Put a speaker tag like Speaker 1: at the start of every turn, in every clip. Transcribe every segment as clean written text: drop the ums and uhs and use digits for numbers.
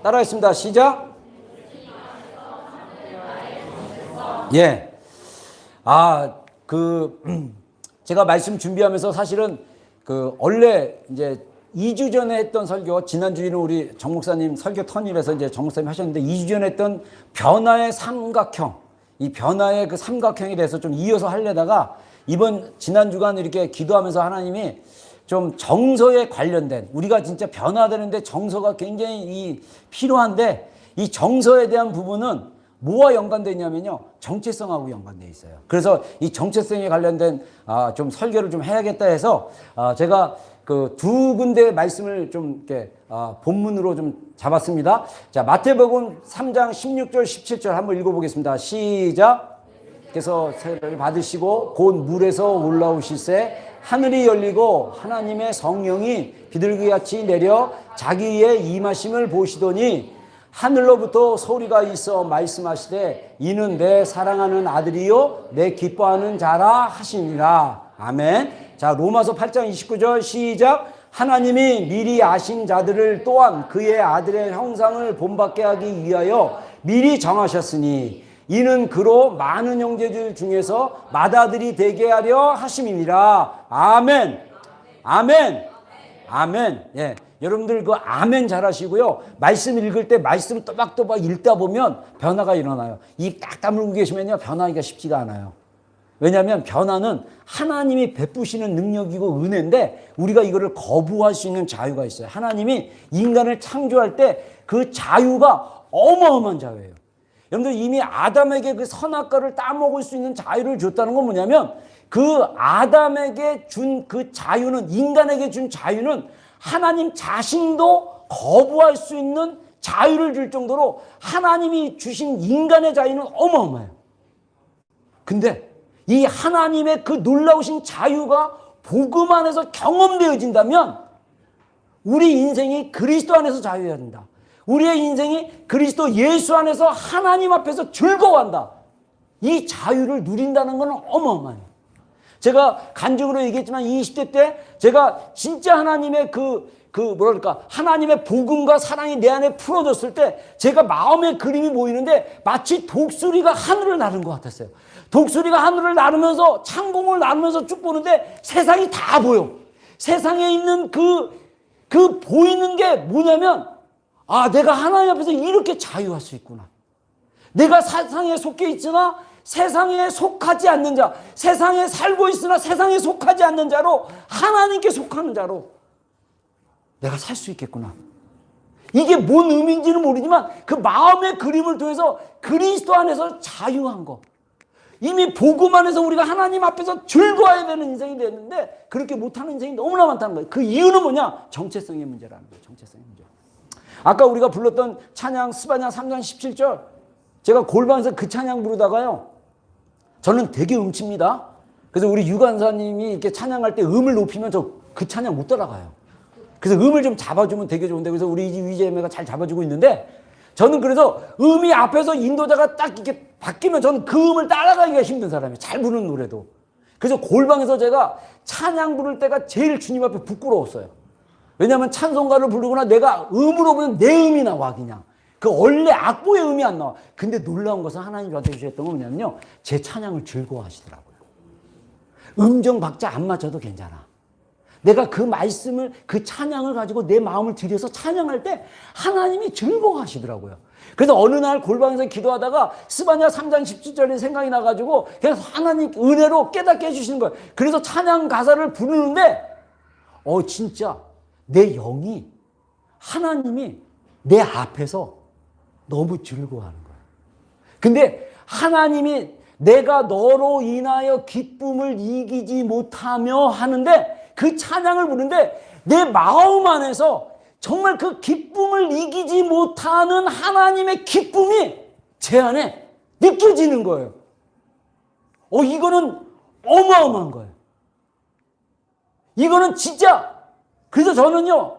Speaker 1: 따라하겠습니다. 시작. 예. 제가 말씀 준비하면서 사실은 원래 이제 2주 전에 했던 설교, 지난주에는 우리 정 목사님 설교 턴이라서 이제 정 목사님 하셨는데 2주 전에 했던 변화의 삼각형, 이 변화의 그 삼각형에 대해서 좀 이어서 하려다가 지난 주간 이렇게 기도하면서 하나님이 좀 정서에 관련된, 우리가 진짜 변화되는데 정서가 굉장히 필요한데 이 정서에 대한 부분은 뭐와 연관되어 있냐면요, 정체성하고 연관되어 있어요. 그래서 이 정체성에 관련된 좀 설교를 좀 해야겠다 해서 제가 두 군데 말씀을 좀 이렇게 본문으로 좀 잡았습니다. 자, 마태복음 3장 16절 17절 한번 읽어보겠습니다. 시작. 께서 세례를 받으시고 곧 물에서 올라오실새 하늘이 열리고 하나님의 성령이 비둘기같이 내려 자기 위에 임하심을 보시더니 하늘로부터 소리가 있어 말씀하시되 이는 내 사랑하는 아들이요 내 기뻐하는 자라 하시니라. 아멘. 자, 로마서 8장 29절 시작. 하나님이 미리 아신 자들을 또한 그의 아들의 형상을 본받게 하기 위하여 미리 정하셨으니 이는 그로 많은 형제들 중에서 맏아들이 되게 하려 하심이니라. 아멘. 아멘. 아멘. 예. 여러분들 아멘 잘 하시고요. 말씀 읽을 때 말씀 또박또박 읽다 보면 변화가 일어나요. 입 딱 다물고 계시면요, 변화하기가 쉽지가 않아요. 왜냐하면 변화는 하나님이 베푸시는 능력이고 은혜인데 우리가 이거를 거부할 수 있는 자유가 있어요. 하나님이 인간을 창조할 때 그 자유가 어마어마한 자유예요. 여러분들 이미 아담에게 그 선악과를 따먹을 수 있는 자유를 줬다는 건 뭐냐면 그 아담에게 준 그 자유는, 인간에게 준 자유는 하나님 자신도 거부할 수 있는 자유를 줄 정도로 하나님이 주신 인간의 자유는 어마어마해요. 근데 이 하나님의 그 놀라우신 자유가 복음 안에서 경험되어진다면 우리 인생이 그리스도 안에서 자유해야 된다. 우리의 인생이 그리스도 예수 안에서 하나님 앞에서 즐거워한다. 이 자유를 누린다는 건 어마어마해요. 제가 간증으로 얘기했지만 20대 때 제가 진짜 하나님의 하나님의 복음과 사랑이 내 안에 풀어졌을 때 제가 마음의 그림이 보이는데 마치 독수리가 하늘을 나는 것 같았어요. 독수리가 하늘을 나르면서 창공을 나르면서 쭉 보는데 세상이 다 보여. 세상에 있는 그 보이는 게 뭐냐면 내가 하나님 앞에서 이렇게 자유할 수 있구나. 내가 세상에 속해 있으나 세상에 속하지 않는 자, 세상에 살고 있으나 세상에 속하지 않는 자로 하나님께 속하는 자로 내가 살 수 있겠구나. 이게 뭔 의미인지는 모르지만 그 마음의 그림을 통해서 그리스도 안에서 자유한 거. 이미 복음 안에서 우리가 하나님 앞에서 즐거워야 되는 인생이 됐는데 그렇게 못하는 인생이 너무나 많다는 거예요. 그 이유는 뭐냐? 정체성의 문제라는 거예요. 정체성의 문제. 아까 우리가 불렀던 찬양 스바냐 3장 17절, 제가 골방에서 그 찬양 부르다가요, 저는 되게 음치입니다. 그래서 우리 유관사님이 이렇게 찬양할 때 음을 높이면 저 그 찬양 못 따라가요. 그래서 음을 좀 잡아주면 되게 좋은데, 그래서 우리 위재매가 잘 잡아주고 있는데, 저는 그래서 음이 앞에서 인도자가 딱 이렇게 바뀌면 저는 그 음을 따라가기가 힘든 사람이에요. 잘 부르는 노래도. 그래서 골방에서 제가 찬양 부를 때가 제일 주님 앞에 부끄러웠어요. 왜냐하면 찬송가를 부르거나 내가 음으로 부르면 내 음이 나와 그냥. 원래 악보의 음이 안 나와. 근데 놀라운 것은 하나님 저한테 주셨던 건 뭐냐면요, 제 찬양을 즐거워하시더라고요. 음정 박자 안 맞춰도 괜찮아. 내가 그 말씀을, 그 찬양을 가지고 내 마음을 들여서 찬양할 때 하나님이 즐거워하시더라고요. 그래서 어느 날 골방에서 기도하다가 스바냐 3장 17절이 생각이 나가지고 그냥 하나님 은혜로 깨닫게 해주시는 거예요. 그래서 찬양 가사를 부르는데 진짜 내 영이, 하나님이 내 앞에서 너무 즐거워하는 거예요. 근데 하나님이 내가 너로 인하여 기쁨을 이기지 못하며 하는데 그 찬양을 부르는데 내 마음 안에서 정말 그 기쁨을 이기지 못하는 하나님의 기쁨이 제 안에 느껴지는 거예요. 이거는 어마어마한 거예요. 이거는 진짜, 그래서 저는요,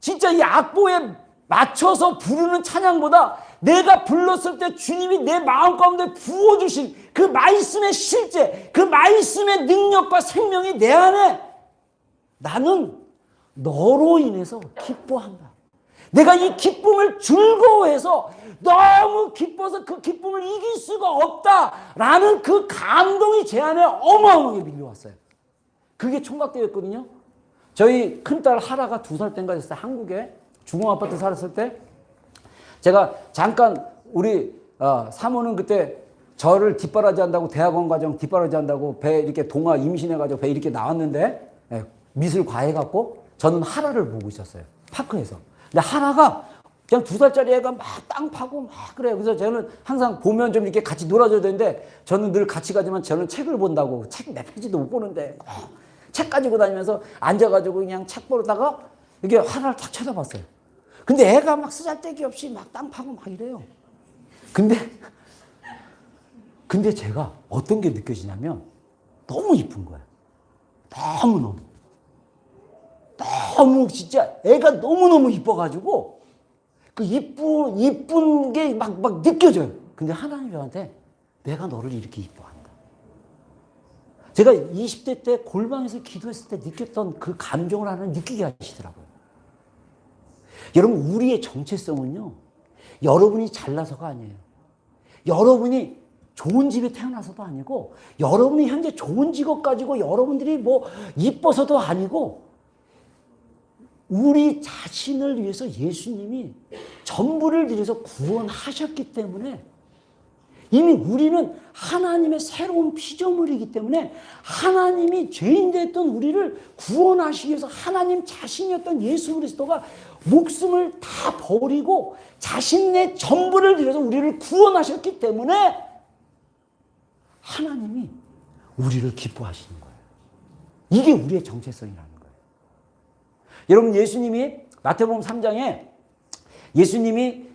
Speaker 1: 진짜 이 악보에 맞춰서 부르는 찬양보다 내가 불렀을 때 주님이 내 마음 가운데 부어주신 그 말씀의 실제, 그 말씀의 능력과 생명이 내 안에, 나는 너로 인해서 기뻐한다. 내가 이 기쁨을 즐거워해서 너무 기뻐서 그 기쁨을 이길 수가 없다라는 그 감동이 제 안에 어마어마하게 밀려왔어요. 그게 총각때였거든요. 저희 큰딸 하라가 2살 때인가 됐어요. 한국에 중흥아파트 살았을 때 제가 잠깐 우리 사모는 그때 저를 뒷바라지 한다고 대학원 과정 뒷바라지 한다고 배 이렇게 동화 임신해가지고 배 이렇게 나왔는데 미술 과외갖고 저는 하라를 보고 있었어요. 파크에서. 근데 하라가 그냥 2살짜리 애가 막 땅 파고 막 그래요. 그래서 저는 항상 보면 좀 이렇게 같이 놀아줘야 되는데 저는 늘 같이 가지만 저는 책을 본다고 책 몇 페이지도 못 보는데 책 가지고 다니면서 앉아가지고 그냥 책 보다가 이게 하라를 탁 쳐다봤어요. 근데 애가 막 쓰잘데기 없이 막 땅 파고 막 이래요. 근데 제가 어떤 게 느껴지냐면 너무 이쁜 거예요. 너무 진짜 애가 너무너무 이뻐가지고 그 이쁜 게 막 느껴져요. 근데 하나님이 저한테 내가 너를 이렇게 이뻐한다. 제가 20대 때 골방에서 기도했을 때 느꼈던 그 감정을 하나님 느끼게 하시더라고요. 여러분, 우리의 정체성은요, 여러분이 잘나서가 아니에요. 여러분이 좋은 집에 태어나서도 아니고, 여러분이 현재 좋은 직업 가지고 여러분들이 뭐 이뻐서도 아니고, 우리 자신을 위해서 예수님이 전부를 들여서 구원하셨기 때문에 이미 우리는 하나님의 새로운 피조물이기 때문에 하나님이 죄인 됐던 우리를 구원하시기 위해서 하나님 자신이었던 예수 그리스도가 목숨을 다 버리고 자신의 전부를 들여서 우리를 구원하셨기 때문에 하나님이 우리를 기뻐하시는 거예요. 이게 우리의 정체성이라는 거예요. 여러분, 예수님이 마태복음 3장에 예수님이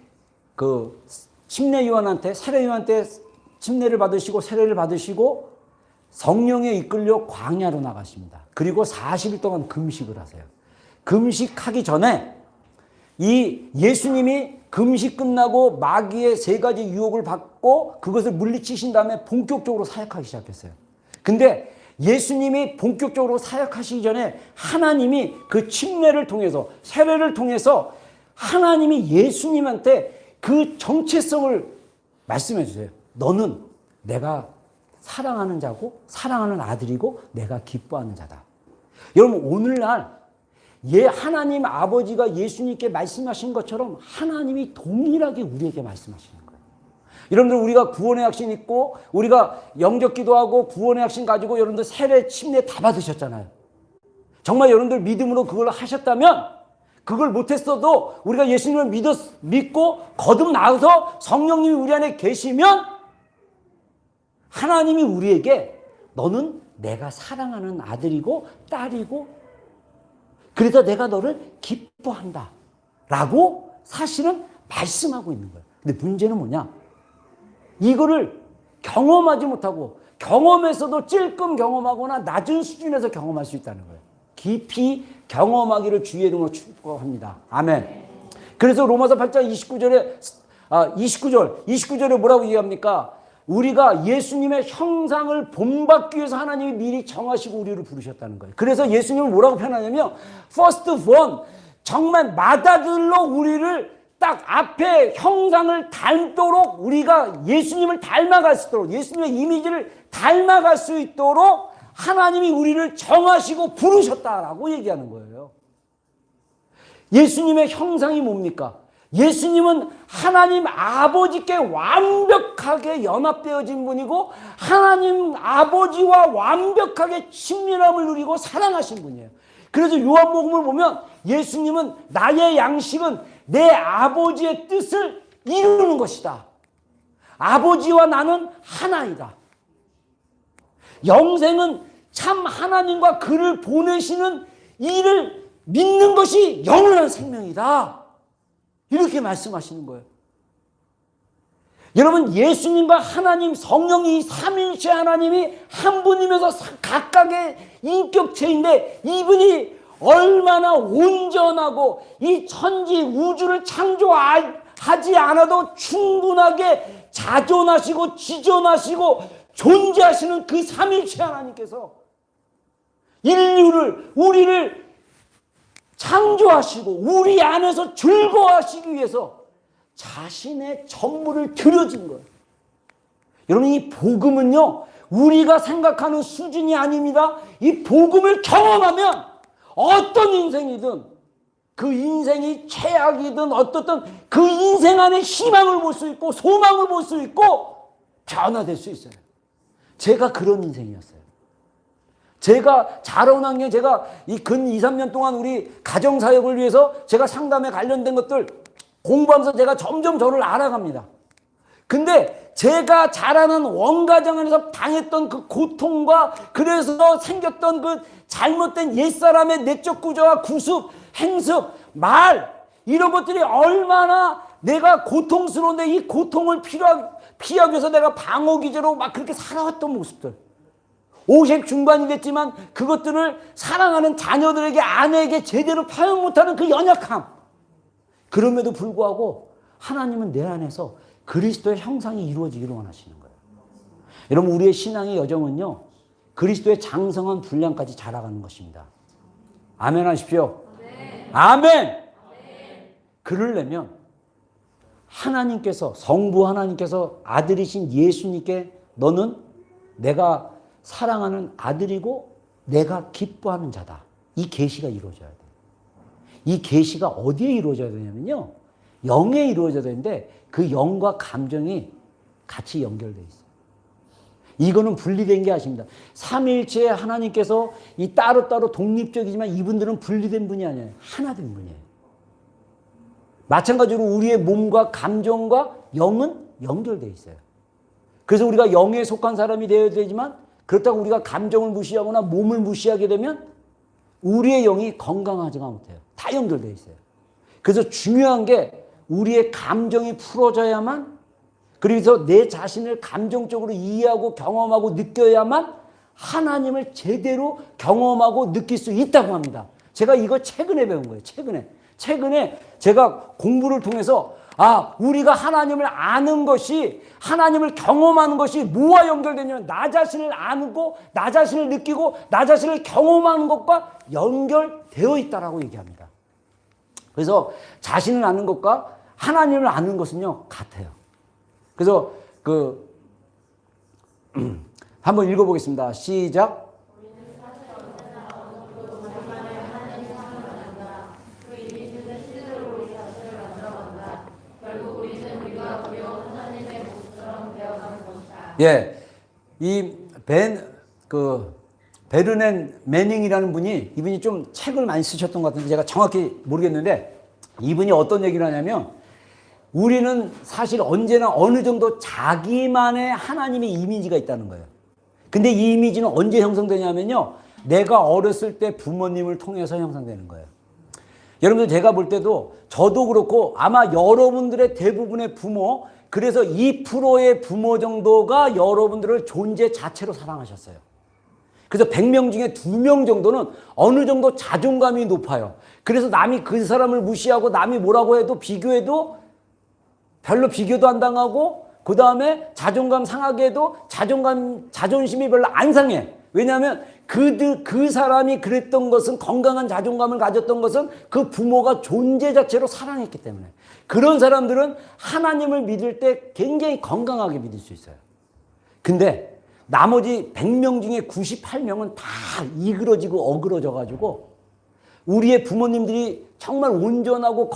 Speaker 1: 그 침례 요한한테 세례 요한한테 침례를 받으시고 세례를 받으시고 성령에 이끌려 광야로 나가십니다. 그리고 40일 동안 금식을 하세요. 금식하기 전에 이 예수님이 금식 끝나고 마귀의 3가지 유혹을 받고 그것을 물리치신 다음에 본격적으로 사역하기 시작했어요. 근데 예수님이 본격적으로 사역하시기 전에 하나님이 그 침례를 통해서 세례를 통해서 하나님이 예수님한테 그 정체성을 말씀해 주세요. 너는 내가 사랑하는 자고 사랑하는 아들이고 내가 기뻐하는 자다. 여러분, 오늘날 하나님 아버지가 예수님께 말씀하신 것처럼 하나님이 동일하게 우리에게 말씀하시는 거예요. 여러분들, 우리가 구원의 확신 있고 우리가 영접 기도하고 구원의 확신 가지고 여러분들 세례 침례 다 받으셨잖아요. 정말 여러분들 믿음으로 그걸 하셨다면, 그걸 못했어도 우리가 예수님을 믿고 거듭나서 성령님이 우리 안에 계시면 하나님이 우리에게 너는 내가 사랑하는 아들이고 딸이고 그래서 내가 너를 기뻐한다 라고 사실은 말씀하고 있는 거예요. 근데 문제는 뭐냐? 이거를 경험하지 못하고 경험에서도 찔끔 경험하거나 낮은 수준에서 경험할 수 있다는 거예요. 깊이 경험하기를 주의 이름으로 축복합니다. 아멘. 그래서 로마서 8장 29절에 뭐라고 얘기합니까? 우리가 예수님의 형상을 본받기 위해서 하나님이 미리 정하시고 우리를 부르셨다는 거예요. 그래서 예수님을 뭐라고 표현하냐면 first born, 정말 맏아들로 우리를 딱 앞에 형상을 닮도록 우리가 예수님을 닮아갈 수 있도록, 예수님의 이미지를 닮아갈 수 있도록 하나님이 우리를 정하시고 부르셨다라고 얘기하는 거예요. 예수님의 형상이 뭡니까? 예수님은 하나님 아버지께 완벽하게 연합되어진 분이고 하나님 아버지와 완벽하게 친밀함을 누리고 사랑하신 분이에요. 그래서 요한복음을 보면 예수님은 나의 양식은 내 아버지의 뜻을 이루는 것이다. 아버지와 나는 하나이다. 영생은 참 하나님과 그를 보내시는 이를 믿는 것이 영원한 생명이다. 이렇게 말씀하시는 거예요. 여러분, 예수님과 하나님 성령이 삼일체 하나님이 한 분이면서 각각의 인격체인데 이분이 얼마나 온전하고 이 천지 우주를 창조하지 않아도 충분하게 자존하시고 지존하시고 존재하시는 그 삼일체 하나님께서 우리를 창조하시고 우리 안에서 즐거워하시기 위해서 자신의 전부를 드려준 거예요. 여러분, 이 복음은요, 우리가 생각하는 수준이 아닙니다. 이 복음을 경험하면 어떤 인생이든, 그 인생이 최악이든 어떻든 그 인생 안에 희망을 볼 수 있고 소망을 볼 수 있고 변화될 수 있어요. 제가 그런 인생이었어요. 제가 자라온 환경, 제가 이 근 2, 3년 동안 우리 가정사역을 위해서 제가 상담에 관련된 것들 공부하면서 제가 점점 저를 알아갑니다. 근데 제가 자라는 원가정 안에서 당했던 그 고통과 그래서 생겼던 그 잘못된 옛사람의 내적 구조와 구습, 행습, 말 이런 것들이 얼마나 내가 고통스러운데 이 고통을 피하기 위해서 내가 방어기제로 막 그렇게 살아왔던 모습들. 50 중반이 됐지만 그것들을 사랑하는 자녀들에게 아내에게 제대로 표현 못하는 그 연약함. 그럼에도 불구하고 하나님은 내 안에서 그리스도의 형상이 이루어지기를 원하시는 거예요. 여러분, 우리의 신앙의 여정은요, 그리스도의 장성한 분량까지 자라가는 것입니다. 아멘 하십시오. 아멘. 그러려면 하나님께서, 성부 하나님께서 아들이신 예수님께 너는 내가 사랑하는 아들이고 내가 기뻐하는 자다. 이 계시가 이루어져야 돼요. 이 계시가 어디에 이루어져야 되냐면요, 영에 이루어져야 되는데 그 영과 감정이 같이 연결되어 있어요. 이거는 분리된 게 아닙니다. 삼위일체의 하나님께서 이 따로따로 독립적이지만 이분들은 분리된 분이 아니에요. 하나 된 분이에요. 마찬가지로 우리의 몸과 감정과 영은 연결되어 있어요. 그래서 우리가 영에 속한 사람이 되어야 되지만 그렇다고 우리가 감정을 무시하거나 몸을 무시하게 되면 우리의 영이 건강하지가 못해요. 다 연결되어 있어요. 그래서 중요한 게 우리의 감정이 풀어져야만, 그래서 내 자신을 감정적으로 이해하고 경험하고 느껴야만 하나님을 제대로 경험하고 느낄 수 있다고 합니다. 제가 이거 최근에 배운 거예요. 최근에 제가 공부를 통해서 우리가 하나님을 아는 것이, 하나님을 경험하는 것이 뭐와 연결되냐면 나 자신을 아고 나 자신을 느끼고 나 자신을 경험하는 것과 연결되어 있다라고 얘기합니다. 그래서 자신을 아는 것과 하나님을 아는 것은요, 같아요. 그래서 한번 읽어보겠습니다. 시작. 예, 이 베르넨 매닝이라는 분이, 이분이 좀 책을 많이 쓰셨던 것 같은데 제가 정확히 모르겠는데, 이분이 어떤 얘기를 하냐면, 우리는 사실 언제나 어느 정도 자기만의 하나님의 이미지가 있다는 거예요. 근데 이 이미지는 언제 형성되냐면요, 내가 어렸을 때 부모님을 통해서 형성되는 거예요. 여러분들, 제가 볼 때도 저도 그렇고 아마 여러분들의 대부분의 부모, 그래서 2%의 부모 정도가 여러분들을 존재 자체로 사랑하셨어요. 그래서 100명 중에 2명 정도는 어느 정도 자존감이 높아요. 그래서 남이 그 사람을 무시하고 남이 뭐라고 해도 비교해도 별로 비교도 안 당하고, 그 다음에 자존감 상하게 해도 자존심이 별로 안 상해. 왜냐하면 그 사람이 그랬던 것은, 건강한 자존감을 가졌던 것은 그 부모가 존재 자체로 사랑했기 때문에. 그런 사람들은 하나님을 믿을 때 굉장히 건강하게 믿을 수 있어요. 근데 나머지 100명 중에 98명은 다 이그러지고 어그러져가지고 우리의 부모님들이 정말 온전하고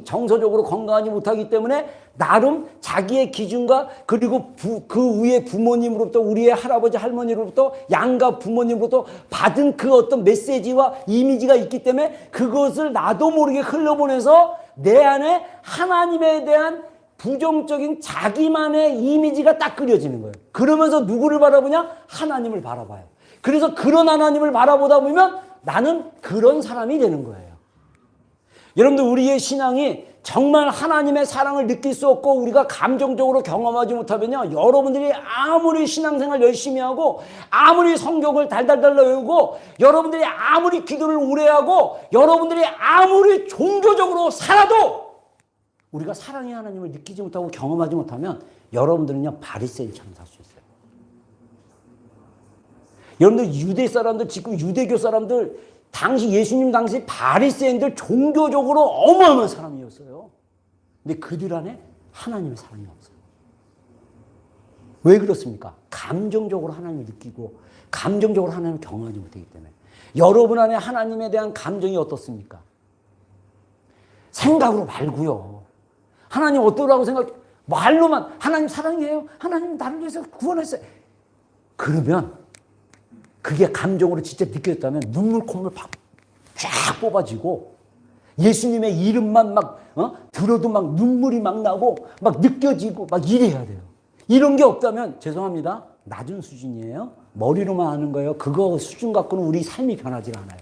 Speaker 1: 정서적으로 건강하지 못하기 때문에 나름 자기의 기준과, 그리고 그 위에 부모님으로부터, 우리의 할아버지 할머니로부터, 양가 부모님으로부터 받은 그 어떤 메시지와 이미지가 있기 때문에 그것을 나도 모르게 흘려보내서 내 안에 하나님에 대한 부정적인 자기만의 이미지가 딱 그려지는 거예요. 그러면서 누구를 바라보냐? 하나님을 바라봐요. 그래서 그런 하나님을 바라보다 보면 나는 그런 사람이 되는 거예요. 여러분들, 우리의 신앙이 정말 하나님의 사랑을 느낄 수 없고 우리가 감정적으로 경험하지 못하면요, 여러분들이 아무리 신앙생활 열심히 하고 아무리 성경을 달달달 외우고 여러분들이 아무리 기도를 오래 하고 여러분들이 아무리 종교적으로 살아도 우리가 사랑의 하나님을 느끼지 못하고 경험하지 못하면 여러분들은요, 바리새인처럼 살 수 있어요. 여러분들, 유대 사람들, 지금 유대교 사람들 당시 예수님 당시 바리새인들 종교적으로 어마어마한 사람이었어요. 근데 그들 안에 하나님의 사랑이 없어요. 왜 그렇습니까? 감정적으로 하나님을 느끼고 감정적으로 하나님을 경험하지 못하기 때문에. 여러분 안에 하나님에 대한 감정이 어떻습니까? 생각으로 말고요. 하나님 어떠라고 생각, 말로만 하나님 사랑해요. 하나님 나를 위해서 구원했어요. 그러면 그게 감정으로 진짜 느껴졌다면 눈물 콧물 팍 뽑아지고 예수님의 이름만 막 들어도 막 눈물이 막 나고 막 느껴지고 막 이래야 돼요. 이런 게 없다면 죄송합니다. 낮은 수준이에요. 머리로만 아는 거예요. 그거 수준 갖고는 우리 삶이 변하지 않아요.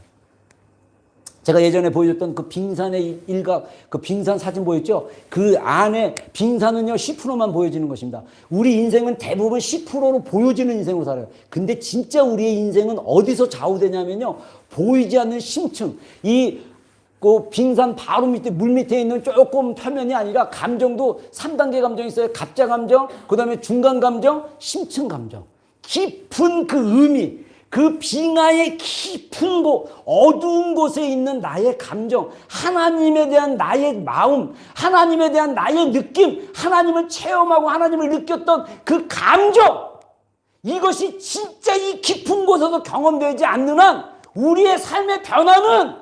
Speaker 1: 제가 예전에 보여줬던 그 빙산의 일각, 그 빙산 사진 보였죠? 그 안에 빙산은요 10%만 보여지는 것입니다. 우리 인생은 대부분 10%로 보여지는 인생으로 살아요. 근데 진짜 우리의 인생은 어디서 좌우되냐면요, 보이지 않는 심층, 그 빙산 바로 밑에 물 밑에 있는 조금 표면이 아니라 감정도 3단계 감정이 있어요. 갑자 감정, 그 다음에 중간 감정, 심층 감정. 깊은 그 의미, 그 빙하의 깊은 곳, 어두운 곳에 있는 나의 감정, 하나님에 대한 나의 마음, 하나님에 대한 나의 느낌, 하나님을 체험하고 하나님을 느꼈던 그 감정, 이것이 진짜 이 깊은 곳에서 경험되지 않는 한 우리의 삶의 변화는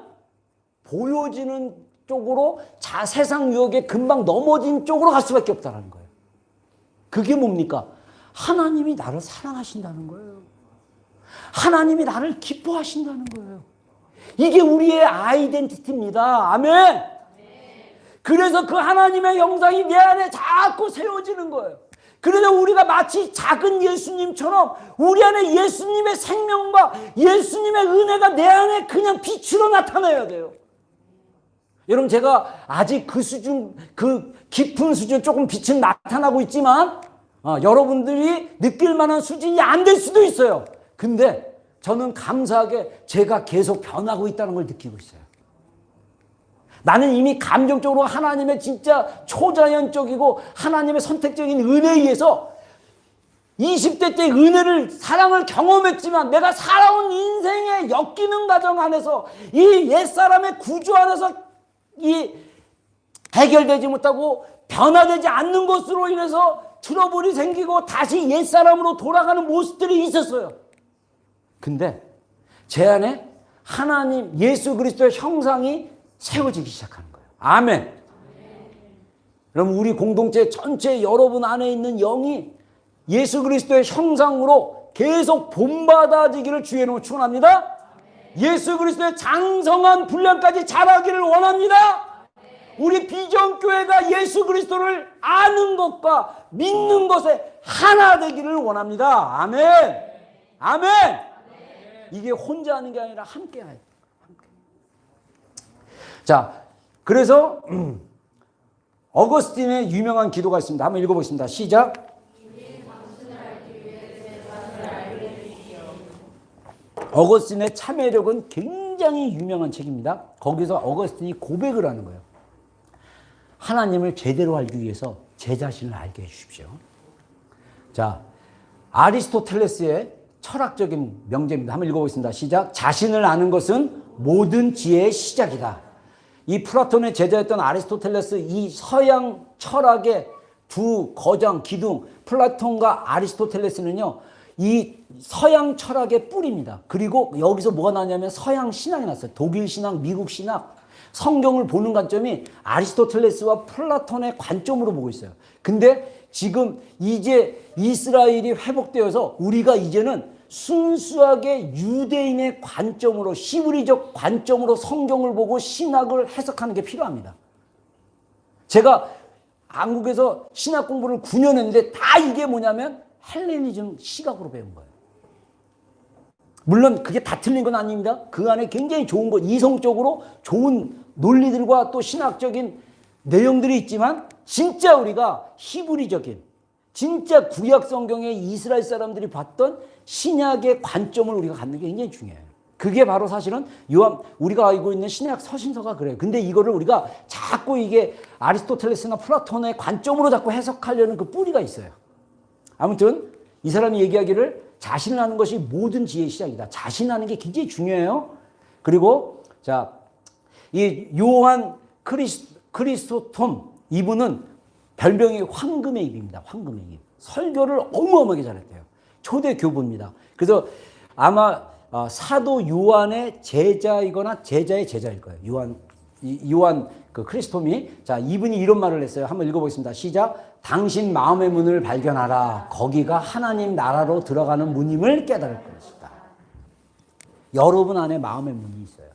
Speaker 1: 보여지는 쪽으로 세상 유혹에 금방 넘어진 쪽으로 갈 수밖에 없다는 거예요. 그게 뭡니까? 하나님이 나를 사랑하신다는 거예요. 하나님이 나를 기뻐하신다는 거예요. 이게 우리의 아이덴티티입니다. 아멘. 그래서 그 하나님의 형상이 내 안에 자꾸 세워지는 거예요. 그래서 우리가 마치 작은 예수님처럼 우리 안에 예수님의 생명과 예수님의 은혜가 내 안에 그냥 빛으로 나타나야 돼요. 여러분, 제가 아직 그 수준, 그 깊은 수준 조금 빛은 나타나고 있지만 여러분들이 느낄 만한 수준이 안 될 수도 있어요. 근데 저는 감사하게 제가 계속 변하고 있다는 걸 느끼고 있어요. 나는 이미 감정적으로 하나님의 진짜 초자연적이고 하나님의 선택적인 은혜에 의해서 20대 때 은혜를, 사랑을 경험했지만 내가 살아온 인생의 역기능 과정 안에서 이 옛사람의 구조 안에서 이 해결되지 못하고 변화되지 않는 것으로 인해서 트러블이 생기고 다시 옛사람으로 돌아가는 모습들이 있었어요. 근데 제 안에 하나님 예수 그리스도의 형상이 세워지기 시작하는 거예요. 아멘. 그럼 우리 공동체 전체 여러분 안에 있는 영이 예수 그리스도의 형상으로 계속 본받아지기를 주의 이름으로 축원합니다. 예수 그리스도의 장성한 분량까지 자라기를 원합니다. 우리 비전교회가 예수 그리스도를 아는 것과 믿는 것에 하나 되기를 원합니다. 아멘. 아멘. 이게 혼자 하는 게 아니라 함께 해요. 자, 그래서 어거스틴의 유명한 기도가 있습니다. 한번 읽어보겠습니다. 시작. 어거스틴의 참회력은 굉장히 유명한 책입니다. 거기서 어거스틴이 고백을 하는 거예요. 하나님을 제대로 알기 위해서 제 자신을 알게 해주십시오. 자, 아리스토텔레스의 철학적인 명제입니다. 한번 읽어보겠습니다. 시작. 자신을 아는 것은 모든 지혜의 시작이다. 이 플라톤의 제자였던 아리스토텔레스, 이 서양 철학의 두 거장 기둥, 플라톤과 아리스토텔레스는요, 이 서양 철학의 뿌리입니다. 그리고 여기서 뭐가 나냐면 서양 신학이 났어요. 독일 신학, 미국 신학. 성경을 보는 관점이 아리스토텔레스와 플라톤의 관점으로 보고 있어요. 근데 지금 이제 이스라엘이 회복되어서 우리가 이제는 순수하게 유대인의 관점으로, 히브리적 관점으로 성경을 보고 신학을 해석하는 게 필요합니다. 제가 한국에서 신학 공부를 9년 했는데 다 이게 뭐냐면 헬레니즘 시각으로 배운 거예요. 물론 그게 다 틀린 건 아닙니다. 그 안에 굉장히 좋은 것, 이성적으로 좋은 논리들과 또 신학적인 내용들이 있지만 진짜 우리가 히브리적인, 진짜 구약 성경의 이스라엘 사람들이 봤던 신약의 관점을 우리가 갖는 게 굉장히 중요해요. 그게 바로 사실은 우리가 알고 있는 신약 서신서가 그래요. 근데 이거를 우리가 자꾸 이게 아리스토텔레스나 플라톤의 관점으로 자꾸 해석하려는 그 뿌리가 있어요. 아무튼 이 사람이 얘기하기를 자신을 아는 것이 모든 지혜의 시작이다. 자신을 아는 게 굉장히 중요해요. 그리고 자, 이 요한 크리스토톰 이분은 별명이 황금의 입입니다. 황금의 입. 설교를 어마어마하게 잘했대요. 초대 교부입니다. 그래서 아마 사도 요한의 제자이거나 제자의 제자일 거예요. 요한 그 크리스토톰이. 자, 이분이 이런 말을 했어요. 한번 읽어보겠습니다. 시작. 당신 마음의 문을 발견하라. 거기가 하나님 나라로 들어가는 문임을 깨달을 것이다. 여러분 안에 마음의 문이 있어요.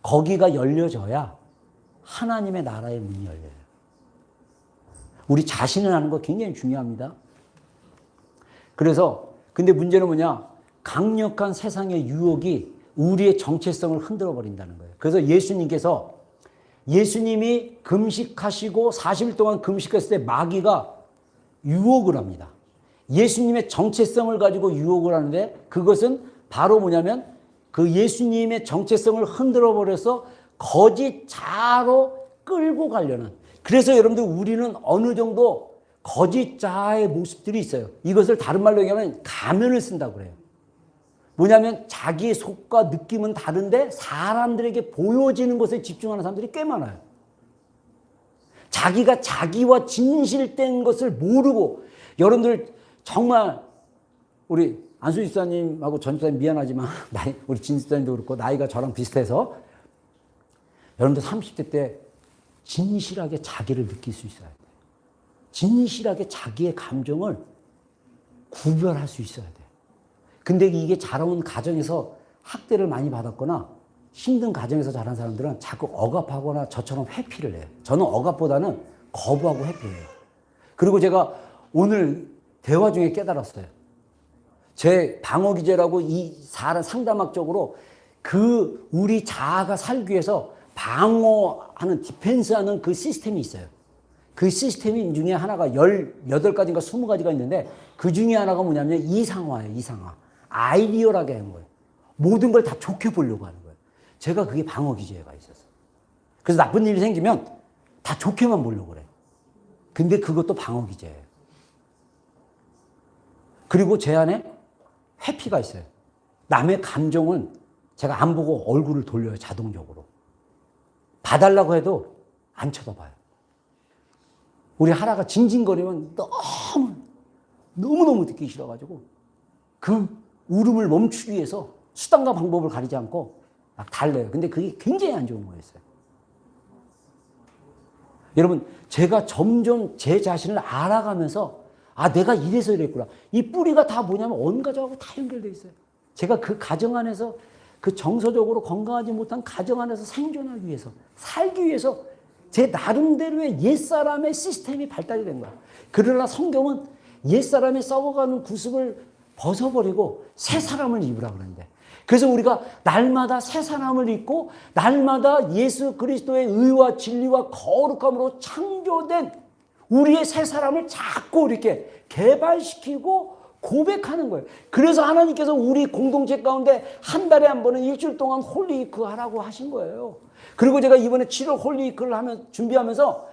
Speaker 1: 거기가 열려져야 하나님의 나라의 문이 열려요. 우리 자신을 아는 거 굉장히 중요합니다. 그래서 근데 문제는 뭐냐? 강력한 세상의 유혹이 우리의 정체성을 흔들어 버린다는 거예요. 그래서 예수님이 금식하시고 40일 동안 금식했을 때 마귀가 유혹을 합니다. 예수님의 정체성을 가지고 유혹을 하는데 그것은 바로 뭐냐면 그 예수님의 정체성을 흔들어 버려서 거짓 자아로 끌고 가려는. 그래서 여러분들 우리는 어느 정도 거짓 자아의 모습들이 있어요. 이것을 다른 말로 얘기하면 가면을 쓴다고 그래요. 뭐냐면 자기의 속과 느낌은 다른데 사람들에게 보여지는 것에 집중하는 사람들이 꽤 많아요. 자기가 자기와 진실된 것을 모르고. 여러분들 정말 우리 안수 집사님하고 전 집사님 미안하지만 우리 진 집사님도 그렇고 나이가 저랑 비슷해서 여러분들 30대 때 진실하게 자기를 느낄 수 있어야 돼요. 진실하게 자기의 감정을 구별할 수 있어야 돼요. 근데 이게 자라온 가정에서 학대를 많이 받았거나 힘든 가정에서 자란 사람들은 자꾸 억압하거나 저처럼 회피를 해요. 저는 억압보다는 거부하고 회피해요. 그리고 제가 오늘 대화 중에 깨달았어요. 제 방어기제라고 이 상담학적으로 그 우리 자아가 살기 위해서 방어하는 디펜스하는 그 시스템이 있어요. 그 시스템 중에 하나가 18가지인가 20가지가 있는데 그 중에 하나가 뭐냐면 이상화예요. 이상화. 아이디어라게 하는 거예요. 모든 걸 다 좋게 보려고 하는 거예요. 제가 그게 방어기제가 있었어요. 그래서 나쁜 일이 생기면 다 좋게만 보려고 그래요. 근데 그것도 방어기제예요. 그리고 제 안에 회피가 있어요. 남의 감정은 제가 안 보고 얼굴을 돌려요. 자동적으로. 봐달라고 해도 안 쳐다봐요. 우리 하나가 징징거리면 너무너무 듣기 싫어가지고 그 울음을 멈추기 위해서 수단과 방법을 가리지 않고 막 달래요. 근데 그게 굉장히 안 좋은 거였어요. 여러분, 제가 점점 제 자신을 알아가면서 내가 이래서 이랬구나. 이 뿌리가 다 뭐냐면 원가족하고 다 연결되어 있어요. 제가 그 가정 안에서 그 정서적으로 건강하지 못한 가정 안에서 생존하기 위해서, 살기 위해서 제 나름대로의 옛사람의 시스템이 발달이 된 거야. 그러나 성경은 옛사람이 썩어가는 구습을 벗어버리고 새 사람을 입으라 그러는데, 그래서 우리가 날마다 새 사람을 입고 날마다 예수 그리스도의 의와 진리와 거룩함으로 창조된 우리의 새 사람을 자꾸 이렇게 개발시키고 고백하는 거예요. 그래서 하나님께서 우리 공동체 가운데 한 달에 한 번은 일주일 동안 홀리위크 하라고 하신 거예요. 그리고 제가 이번에 7월 홀리위크를 준비하면서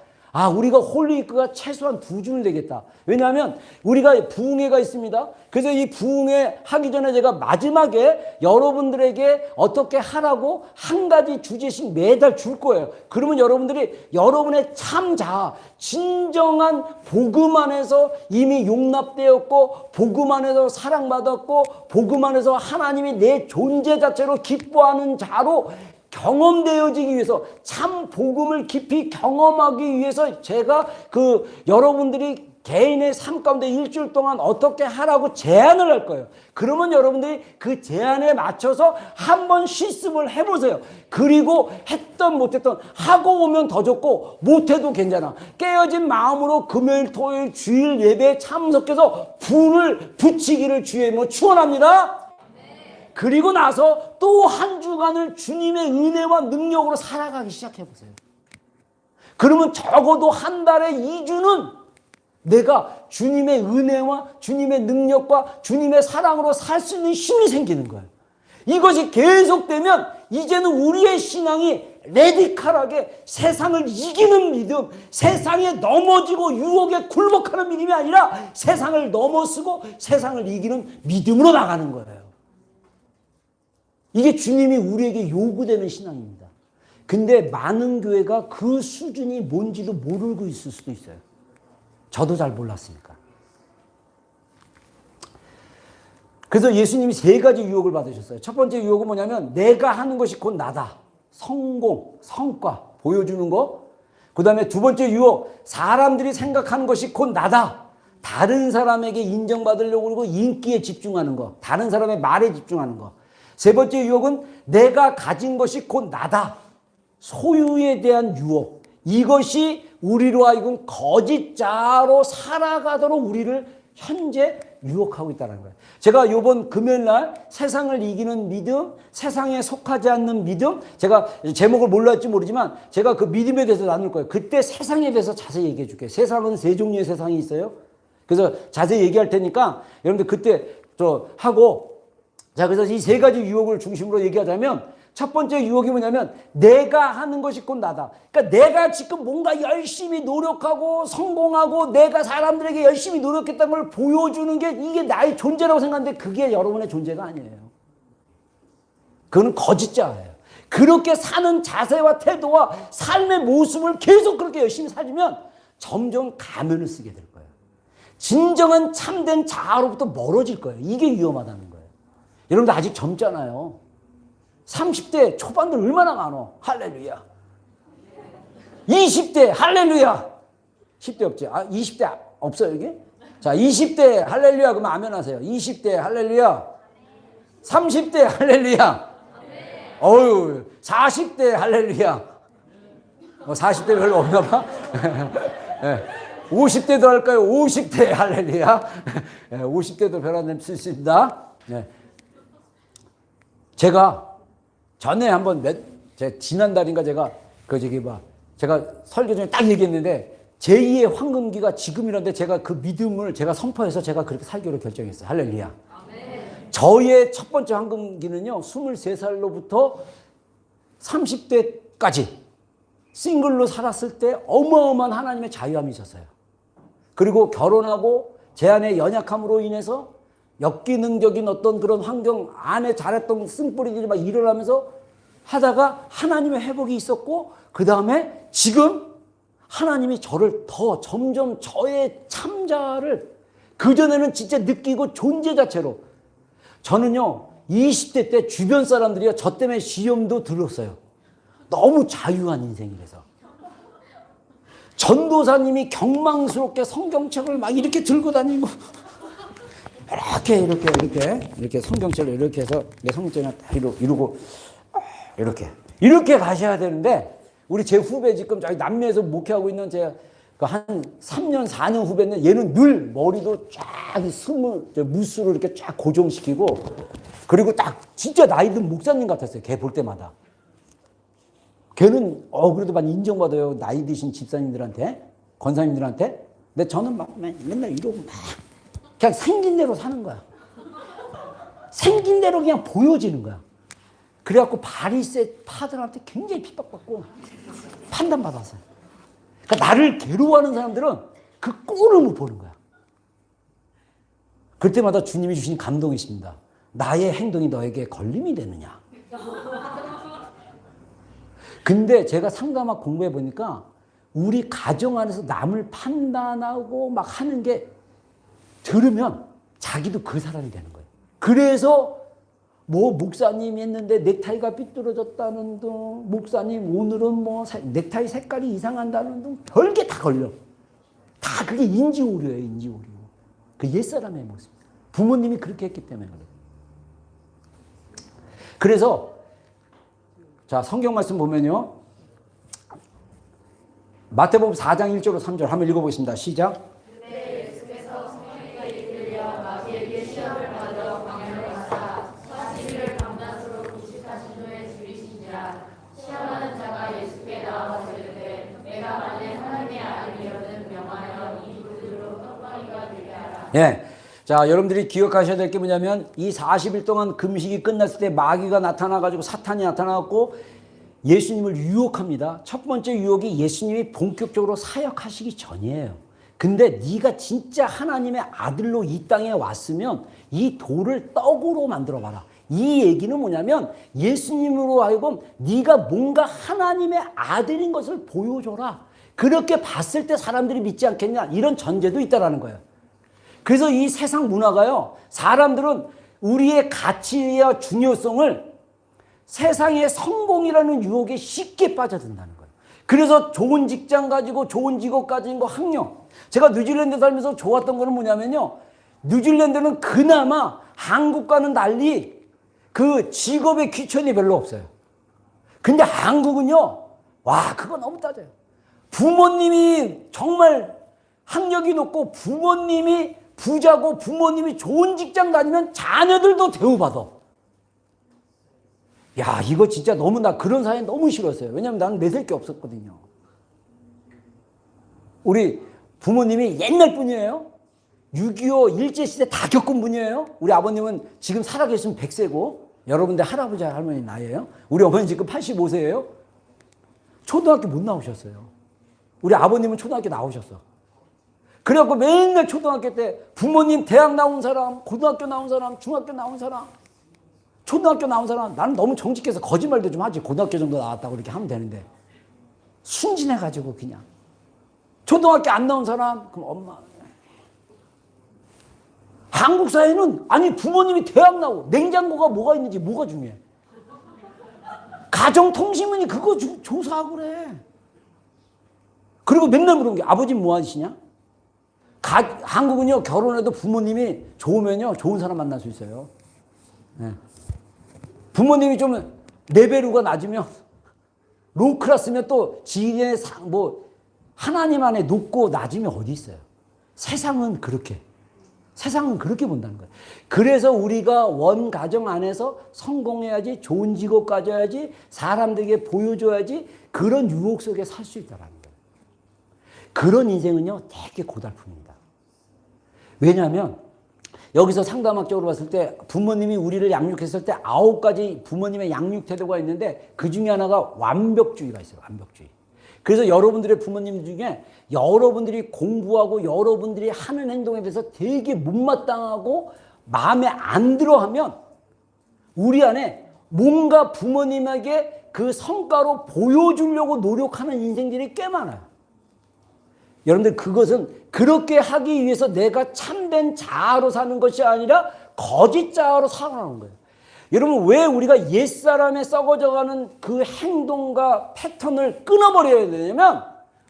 Speaker 1: 우리가 홀리위크가 최소한 2주는 되겠다. 왜냐하면 우리가 부흥회가 있습니다. 그래서 이 부흥회 하기 전에 제가 마지막에 여러분들에게 어떻게 하라고 한 가지 주제씩 매달 줄 거예요. 그러면 여러분들이 여러분의 참 자아, 진정한 복음 안에서 이미 용납되었고 복음 안에서 사랑받았고 복음 안에서 하나님이 내 존재 자체로 기뻐하는 자로 경험되어지기 위해서, 참 복음을 깊이 경험하기 위해서 제가 여러분들이 개인의 삶 가운데 일주일 동안 어떻게 하라고 제안을 할 거예요. 그러면 여러분들이 그 제안에 맞춰서 한번 실습을 해보세요. 그리고 했던 못했던 하고 오면 더 좋고 못해도 괜찮아. 깨어진 마음으로 금요일 토요일 주일 예배에 참석해서 불을 붙이기를 주의 이름으로 축원합니다. 그리고 나서 또 한 주간을 주님의 은혜와 능력으로 살아가기 시작해보세요. 그러면 적어도 한 달에 2주는 내가 주님의 은혜와 주님의 능력과 주님의 사랑으로 살 수 있는 힘이 생기는 거예요. 이것이 계속되면 이제는 우리의 신앙이 레디컬하게 세상을 이기는 믿음, 세상에 넘어지고 유혹에 굴복하는 믿음이 아니라 세상을 넘어서고 세상을 이기는 믿음으로 나가는 거예요. 이게 주님이 우리에게 요구되는 신앙입니다. 근데 많은 교회가 그 수준이 뭔지도 모르고 있을 수도 있어요. 저도 잘 몰랐으니까. 그래서 예수님이 세 가지 유혹을 받으셨어요. 첫 번째 유혹은 뭐냐면 내가 하는 것이 곧 나다. 성공, 성과 보여주는 거. 그 다음에 두 번째 유혹, 사람들이 생각하는 것이 곧 나다. 다른 사람에게 인정받으려고 그러고 인기에 집중하는 거. 다른 사람의 말에 집중하는 거. 세 번째 유혹은 내가 가진 것이 곧 나다. 소유에 대한 유혹. 이것이 우리로 하여금 거짓자로 살아가도록 우리를 현재 유혹하고 있다는 거예요. 제가 이번 금요일날 세상을 이기는 믿음, 세상에 속하지 않는 믿음, 제가 제목을 몰랐지 모르지만 제가 그 믿음에 대해서 나눌 거예요. 그때 세상에 대해서 자세히 얘기해 줄게요. 세상은 세 종류의 세상이 있어요. 그래서 자세히 얘기할 테니까 여러분들 그때 하고, 자, 그래서 이 세 가지 유혹을 중심으로 얘기하자면 첫 번째 유혹이 뭐냐면 내가 하는 것이 곧 나다. 그러니까 내가 지금 뭔가 열심히 노력하고 성공하고 내가 사람들에게 열심히 노력했다는 걸 보여주는 게 이게 나의 존재라고 생각하는데 그게 여러분의 존재가 아니에요. 그건 거짓자예요. 그렇게 사는 자세와 태도와 삶의 모습을 계속 그렇게 열심히 살면 점점 가면을 쓰게 될 거예요. 진정한 참된 자아로부터 멀어질 거예요. 이게 위험하다는 거예요. 여러분들 아직 젊잖아요. 30대 초반들 얼마나 많어. 할렐루야. 20대 할렐루야. 10대 없지. 20대 없어요 이게? 자, 20대 할렐루야 그러면 아멘 하세요. 20대 할렐루야. 30대 할렐루야. 어유 40대 할렐루야. 40대 별로 없나 봐. 네. 50대도 할까요? 50대 할렐루야. 50대도 별안 nem 쓸 수 있습니다. 네. 제가 전에 한번 지난달인가 제가 제가 설교 중에 딱 얘기했는데 제2의 황금기가 지금이란데 제가 그 믿음을 제가 선포해서 제가 그렇게 살기로 결정했어요. 할렐루야. 아멘. 저의 첫 번째 황금기는요 23살로부터 30대까지 싱글로 살았을 때 어마어마한 하나님의 자유함이 있었어요. 그리고 결혼하고 제 안의 연약함으로 인해서 역기능적인 어떤 그런 환경 안에 잘했던 쓴뿌리들이 막 일어나면서 하다가 하나님의 회복이 있었고 그 다음에 지금 하나님이 저를 더 점점 저의 참자를 그전에는 진짜 느끼고 존재 자체로 저는요 20대 때 주변 사람들이요 저 때문에 시험도 들었어요. 너무 자유한 인생이라서 전도사님이 경망스럽게 성경책을 막 이렇게 들고 다니고 이렇게 성경책을 이렇게 해서 내 성경책을 다 이루고 이렇게 가셔야 되는데 우리 제 후배 지금 저희 남미에서 목회하고 있는 제가 한 3년 4년 후배는 얘는 늘 머리도 쫙 무스로 이렇게 쫙 고정시키고 그리고 딱 진짜 나이 든 목사님 같았어요. 걔 볼 때마다. 걔는 그래도 많이 인정받아요. 나이 드신 집사님들한테 권사님들한테. 근데 저는 막 맨날 이러고 막 그냥 생긴 대로 사는 거야. 생긴 대로 그냥 보여지는 거야. 그래갖고 바리새 파들한테 굉장히 핍박받고 판단받았어요. 그러니까 나를 괴로워하는 사람들은 그 꼴을 못 보는 거야. 그때마다 주님이 주신 감동이십니다. 나의 행동이 너에게 걸림이 되느냐. 근데 제가 상담학 공부해 보니까 우리 가정 안에서 남을 판단하고 막 하는 게 들으면 자기도 그 사람이 되는 거예요. 그래서 뭐 목사님이 했는데 넥타이가 삐뚤어졌다는 둥, 목사님 오늘은 뭐 넥타이 색깔이 이상한다는 둥, 별게 다 걸려. 다 그게 인지오류예요, 인지오류. 그 옛사람의 모습. 부모님이 그렇게 했기 때문에 그래요. 그래서 자 성경 말씀 보면요. 마태복음 4장 1절로 3절 한번 읽어보겠습니다. 시작. 예. 자, 여러분들이 기억하셔야 될 게 뭐냐면 이 40일 동안 금식이 끝났을 때 마귀가 나타나가지고 사탄이 나타나갖고 예수님을 유혹합니다. 첫 번째 유혹이 예수님이 본격적으로 사역하시기 전이에요. 근데 네가 진짜 하나님의 아들로 이 땅에 왔으면 이 돌을 떡으로 만들어 봐라. 이 얘기는 뭐냐면 예수님으로 하여금 네가 뭔가 하나님의 아들인 것을 보여줘라. 그렇게 봤을 때 사람들이 믿지 않겠냐, 이런 전제도 있다라는 거예요. 그래서 이 세상 문화가요, 사람들은 우리의 가치와 중요성을 세상의 성공이라는 유혹에 쉽게 빠져든다는 거예요. 그래서 좋은 직장 가지고 좋은 직업 가진 거 학력. 제가 뉴질랜드 살면서 좋았던 거는 뭐냐면요, 뉴질랜드는 그나마 한국과는 달리 그 직업의 귀천이 별로 없어요. 근데 한국은요, 와, 그거 너무 따져요. 부모님이 정말 학력이 높고 부모님이 부자고 부모님이 좋은 직장 다니면 자녀들도 대우받아. 야, 이거 진짜 너무, 나 그런 사회 너무 싫었어요. 왜냐면 나는 내셀 게 없었거든요. 우리 부모님이 옛날 분이에요. 6.25 일제시대 다 겪은 분이에요. 우리 아버님은 지금 살아계시면 100세고 여러분들 할아버지 할머니 나이에요. 우리 어머니 지금 85세예요. 초등학교 못 나오셨어요. 우리 아버님은 초등학교 나오셨어. 그래갖고 맨날 초등학교 때 부모님 대학 나온 사람, 고등학교 나온 사람, 중학교 나온 사람, 초등학교 나온 사람, 나는 너무 정직해서 거짓말도 좀 하지. 고등학교 정도 나왔다고 이렇게 하면 되는데 순진해가지고 그냥 초등학교 안 나온 사람, 그럼 엄마. 한국 사회는 아니 부모님이 대학 나오고 냉장고가 뭐가 있는지 뭐가 중요해. 가정통신문이 그거 조사하고 그래. 그리고 맨날 물은 게 아버지는 뭐 하시냐? 한국은요, 결혼해도 부모님이 좋으면요, 좋은 사람 만날 수 있어요. 네. 부모님이 좀 레벨루가 낮으면, 로클라스면 또 지인의 하나님 안에 높고 낮으면 어디 있어요? 세상은 그렇게 본다는 거예요. 그래서 우리가 원 가정 안에서 성공해야지, 좋은 직업 가져야지, 사람들에게 보여줘야지, 그런 유혹 속에 살 수 있다는 거예요. 그런 인생은요, 되게 고달픕니다. 왜냐하면 여기서 상담학적으로 봤을 때 부모님이 우리를 양육했을 때 9가지 부모님의 양육 태도가 있는데 그 중에 하나가 완벽주의가 있어요. 완벽주의. 그래서 여러분들의 부모님 중에 여러분들이 공부하고 여러분들이 하는 행동에 대해서 되게 못마땅하고 마음에 안 들어하면 우리 안에 뭔가 부모님에게 그 성과로 보여주려고 노력하는 인생들이 꽤 많아요. 여러분들, 그것은 그렇게 하기 위해서 내가 참된 자아로 사는 것이 아니라 거짓 자아로 살아가는 거예요. 여러분, 왜 우리가 옛사람에 썩어져가는 그 행동과 패턴을 끊어버려야 되냐면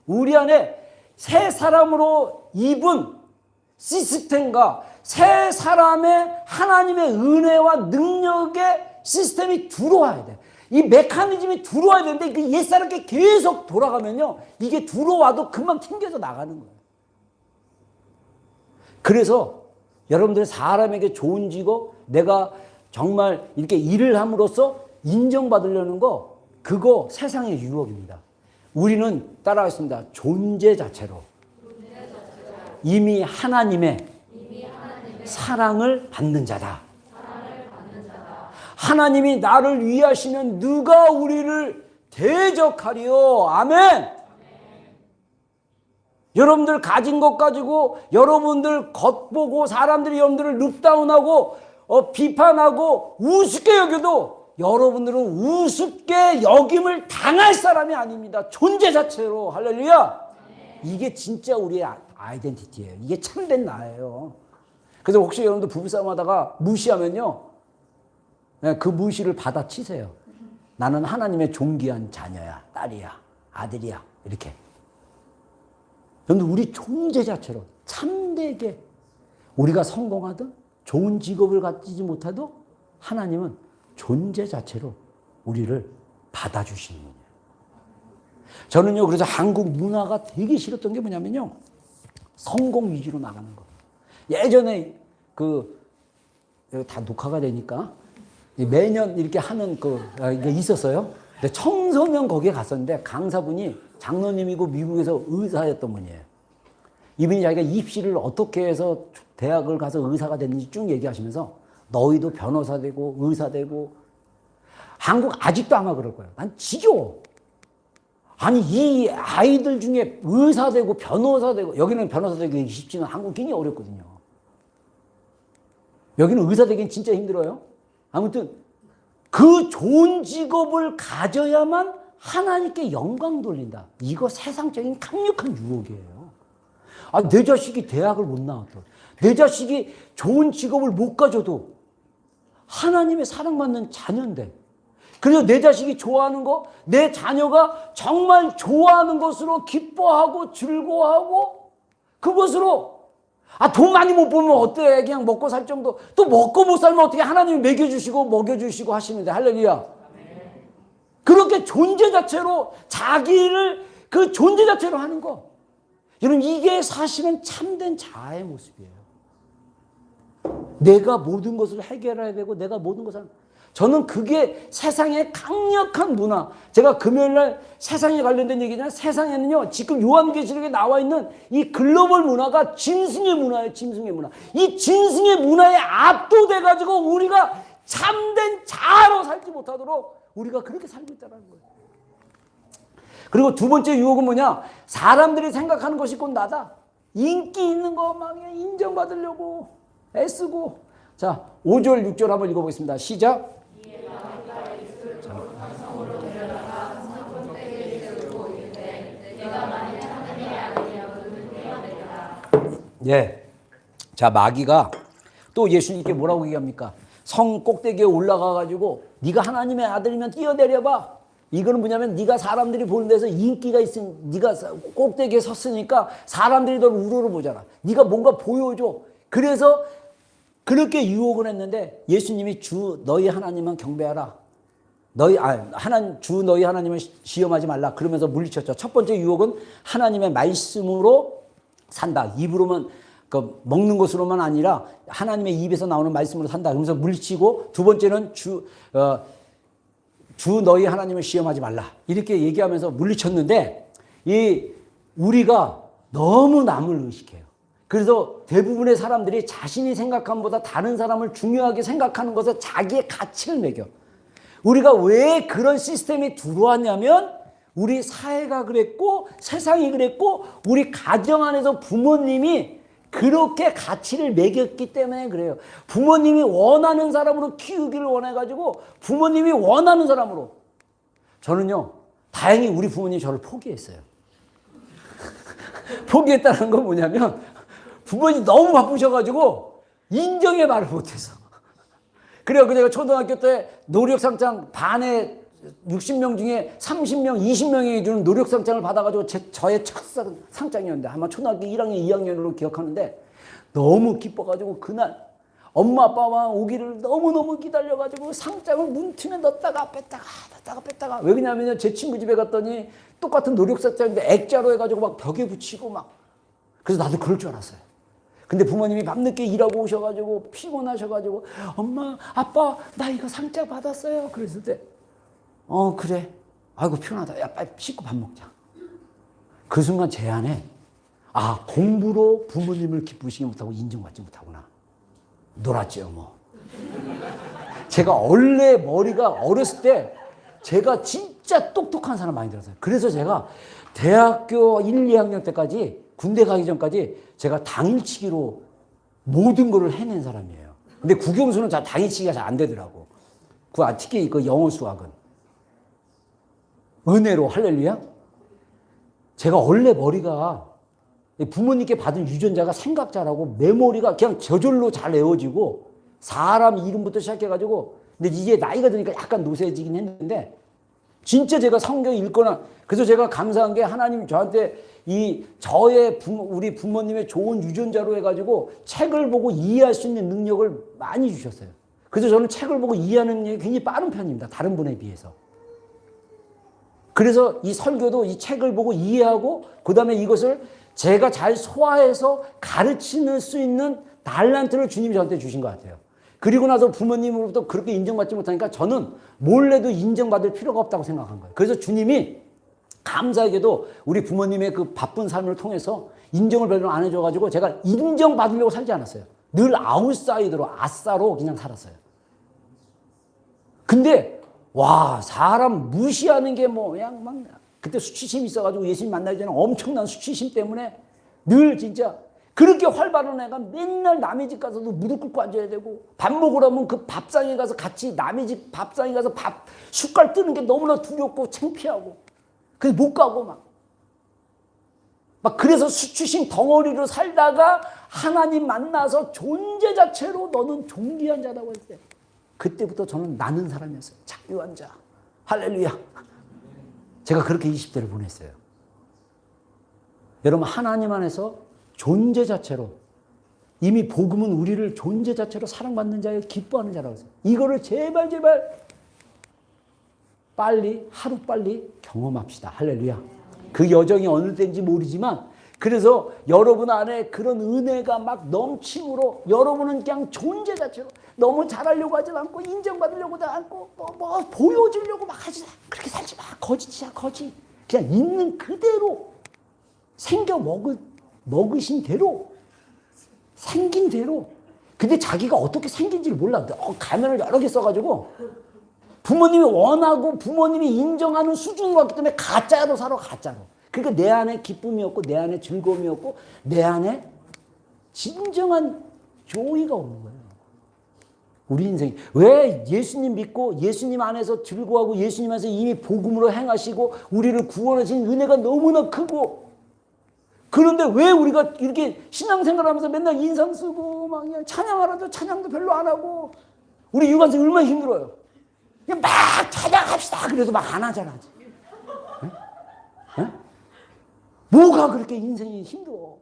Speaker 1: 우리 안에 새 사람으로 입은 시스템과 새 사람의 하나님의 은혜와 능력의 시스템이 들어와야 돼. 이 메커니즘이 들어와야 되는데 그 옛사람께 계속 돌아가면요, 이게 들어와도 금방 튕겨져 나가는 거예요. 그래서 여러분들, 사람에게 좋은 직업, 내가 정말 이렇게 일을 함으로써 인정받으려는 거, 그거 세상의 유혹입니다. 우리는 따라하겠습니다. 존재 자체로 이미 하나님의 사랑을 받는 자다. 하나님이 나를 위하시면 누가 우리를 대적하리요. 아멘. 여러분들 가진 것 가지고 여러분들 겉보고 사람들이 여러분들을 룩다운하고 비판하고 우습게 여겨도 여러분들은 우습게 여김을 당할 사람이 아닙니다. 존재 자체로. 할렐루야. 이게 진짜 우리의 아이덴티티예요. 이게 참된 나예요. 그래서 혹시 여러분들 부부싸움 하다가 무시하면요, 그 무시를 받아치세요. 나는 하나님의 존귀한 자녀야, 딸이야, 아들이야, 이렇게. 여러분들, 우리 존재 자체로 참되게 우리가 성공하든 좋은 직업을 가지지 못해도 하나님은 존재 자체로 우리를 받아주시는 거예요. 저는요, 그래서 한국 문화가 되게 싫었던 게 뭐냐면요, 성공 위주로 나가는 거. 예전에 다 녹화가 되니까 매년 이렇게 하는 이게 있었어요. 근데 청소년 거기에 갔었는데 강사분이 장로님이고 미국에서 의사였던 분이에요. 이분이 자기가 입시를 어떻게 해서 대학을 가서 의사가 됐는지 쭉 얘기하시면서 너희도 변호사 되고 의사 되고, 한국 아직도 아마 그럴 거예요. 난 지겨워. 아니, 이 아이들 중에 의사 되고 변호사 되고, 여기는 변호사 되기 쉽지는 한국 굉장히 어렵거든요. 여기는 의사 되기는 진짜 힘들어요. 아무튼 그 좋은 직업을 가져야만 하나님께 영광 돌린다. 이거 세상적인 강력한 유혹이에요. 아, 내 자식이 대학을 못 나왔던, 내 자식이 좋은 직업을 못 가져도 하나님의 사랑받는 자녀인데, 그래서 내 자식이 좋아하는 거, 내 자녀가 정말 좋아하는 것으로 기뻐하고 즐거워하고 그것으로, 아, 돈 많이 못 벌면 어때? 그냥 먹고 살 정도. 또 먹고 못 살면 어떻게? 하나님이 먹여주시고 먹여주시고 하시는데. 할렐루야. 그렇게 존재 자체로 자기를 그 존재 자체로 하는 거. 여러분, 이게 사실은 참된 자아의 모습이에요. 내가 모든 것을 해결해야 되고 내가 모든 것을, 저는 그게 세상의 강력한 문화. 제가 금요일날 세상에 관련된 얘기잖아요. 세상에는요, 지금 요한계시록에 나와 있는 이 글로벌 문화가 짐승의 문화예요. 짐승의 문화. 이 짐승의 문화에 압도돼가지고 우리가 참된 자아로 살지 못하도록 우리가 그렇게 살고 있다는 거예요. 그리고 두 번째 유혹은 뭐냐? 사람들이 생각하는 것이 곧 나다. 인기 있는 거 막 인정받으려고 애쓰고. 자, 5절 6절 한번 읽어보겠습니다. 시작. 예. 자, 마귀가 또 예수님께 뭐라고 얘기합니까? 성 꼭대기에 올라가 가지고 네가 하나님의 아들이면 뛰어내려봐. 이거는 뭐냐면 네가 사람들이 보는 데서 인기가 있으니, 네가 꼭대기에 섰으니까 사람들이 널 우러러 보잖아. 네가 뭔가 보여줘. 그래서 그렇게 유혹을 했는데 예수님이 주 너희 하나님만 경배하라. 주 너희 하나님을 시험하지 말라. 그러면서 물리쳤죠. 첫 번째 유혹은 하나님의 말씀으로 산다. 입으로만 그 먹는 것으로만 아니라 하나님의 입에서 나오는 말씀으로 산다. 그러면서 물리치고, 두 번째는 주 너희 하나님을 시험하지 말라. 이렇게 얘기하면서 물리쳤는데, 우리가 너무 남을 의식해요. 그래서 대부분의 사람들이 자신이 생각한 것보다 다른 사람을 중요하게 생각하는 것에 자기의 가치를 매겨. 우리가 왜 그런 시스템이 들어왔냐면 우리 사회가 그랬고 세상이 그랬고 우리 가정 안에서 부모님이 그렇게 가치를 매겼기 때문에 그래요. 부모님이 원하는 사람으로 키우기를 원해가지고 부모님이 원하는 사람으로. 저는요, 다행히 우리 부모님이 저를 포기했어요. 포기했다는 건 뭐냐면 부모님이 너무 바쁘셔가지고 인정의 말을 못해서. 그래요. 제가 초등학교 때 노력상장 반에 60명 중에 30명, 20명이 주는 노력상장을 받아가지고 저의 첫 상장이었는데 아마 초등학교 1학년, 2학년으로 기억하는데 너무 기뻐가지고 그날 엄마 아빠가 오기를 너무너무 기다려가지고 상장을 문틈에 넣었다가 뺐다가 왜 그러냐면요, 제 친구 집에 갔더니 똑같은 노력상장인데 액자로 해가지고 막 벽에 붙이고 막. 그래서 나도 그럴 줄 알았어요. 근데 부모님이 밤늦게 일하고 오셔가지고 피곤하셔가지고 엄마 아빠 나 이거 상장 받았어요. 그랬을 때 그래. 아이고 피곤하다. 야 빨리 씻고 밥 먹자. 그 순간 제 안에 공부로 부모님을 기쁘시게 못하고 인정받지 못하구나. 놀았죠 뭐. 제가 원래 머리가 어렸을 때 제가 진짜 똑똑한 사람 많이 들었어요. 그래서 제가 대학교 1, 2학년 때까지 군대 가기 전까지 제가 당일치기로 모든 거를 해낸 사람이에요. 근데 국영수는 당일치기가 잘 안 되더라고. 특히 그 영어 수학은. 은혜로 할렐루야. 제가 원래 머리가 부모님께 받은 유전자가 생각자라고 메모리가 그냥 저절로 잘 외워지고 사람 이름부터 시작해가지고. 근데 이제 나이가 드니까 약간 노쇠지긴 했는데 진짜 제가 성경 읽거나. 그래서 제가 감사한 게 하나님 저한테 우리 부모님의 좋은 유전자로 해가지고 책을 보고 이해할 수 있는 능력을 많이 주셨어요. 그래서 저는 책을 보고 이해하는 능력이 굉장히 빠른 편입니다. 다른 분에 비해서. 그래서 이 설교도 이 책을 보고 이해하고 그 다음에 이것을 제가 잘 소화해서 가르칠 수 있는 달란트를 주님이 저한테 주신 것 같아요. 그리고 나서 부모님으로부터 그렇게 인정받지 못하니까 저는 몰래도 인정받을 필요가 없다고 생각한 거예요. 그래서 주님이 감사하게도 우리 부모님의 그 바쁜 삶을 통해서 인정을 별로 안 해줘가지고 제가 인정받으려고 살지 않았어요. 늘 아웃사이더로 아싸로 그냥 살았어요. 근데 사람 무시하는 게 그냥 그때 수치심이 있어가지고 예수님 만나기 전에 엄청난 수치심 때문에 늘 진짜 그렇게 활발한 애가 맨날 남의 집 가서도 무릎 꿇고 앉아야 되고, 밥 먹으려면 그 밥상에 가서 같이 남의 집 밥상에 가서 밥 숟갈 뜨는 게 너무나 두렵고 창피하고, 그래서 못 가고 막 그래서 수치심 덩어리로 살다가 하나님 만나서 존재 자체로 너는 존귀한 자라고 할 때, 그때부터 저는 나는 사람이었어요. 자유한 자. 할렐루야. 제가 그렇게 20대를 보냈어요. 여러분, 하나님 안에서 존재 자체로, 이미 복음은 우리를 존재 자체로 사랑받는 자에 기뻐하는 자라고 했어요. 이거를 제발 빨리, 하루빨리 경험합시다. 할렐루야. 그 여정이 어느 때인지 모르지만, 그래서 여러분 안에 그런 은혜가 막 넘침으로 여러분은 그냥 존재 자체로 너무 잘하려고 하지 않고, 인정받으려고 하지 않고, 뭐 보여주려고 막 하지, 그렇게 살지 마. 거짓이야, 거짓. 그냥 있는 그대로 생겨 먹으신 대로, 생긴 대로. 근데 자기가 어떻게 생긴지를 몰라. 가면을 여러 개 써가지고 부모님이 원하고 부모님이 인정하는 수준으로 왔기 때문에 가짜로 살아, 가짜로. 그러니까 내 안에 기쁨이 없고, 내 안에 즐거움이 없고, 내 안에 진정한 조이가 없는 거예요. 우리 인생이. 왜 예수님 믿고 예수님 안에서 즐거워하고 예수님 안에서 이미 복음으로 행하시고 우리를 구원하신 은혜가 너무나 크고, 그런데 왜 우리가 이렇게 신앙생활 하면서 맨날 인상 쓰고 막 그냥 찬양하라도 찬양도 별로 안 하고, 우리 유관생 얼마나 힘들어요. 그냥 막 찬양합시다 그래도 막 안 하잖아. 에? 에? 뭐가 그렇게 인생이 힘들어?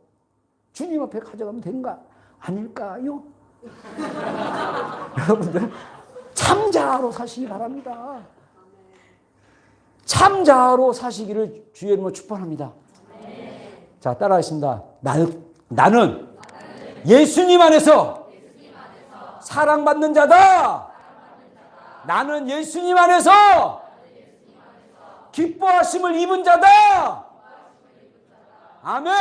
Speaker 1: 주님 앞에 가져가면 되는가? 아닐까요? 여러분들, 참자로 사시기 바랍니다. 참자로 사시기를 주의 이름으로 축복합니다. 자, 따라하겠습니다. 나는 예수님 안에서 사랑받는 자다. 나는 예수님 안에서 기뻐하심을 입은 자다. 아멘.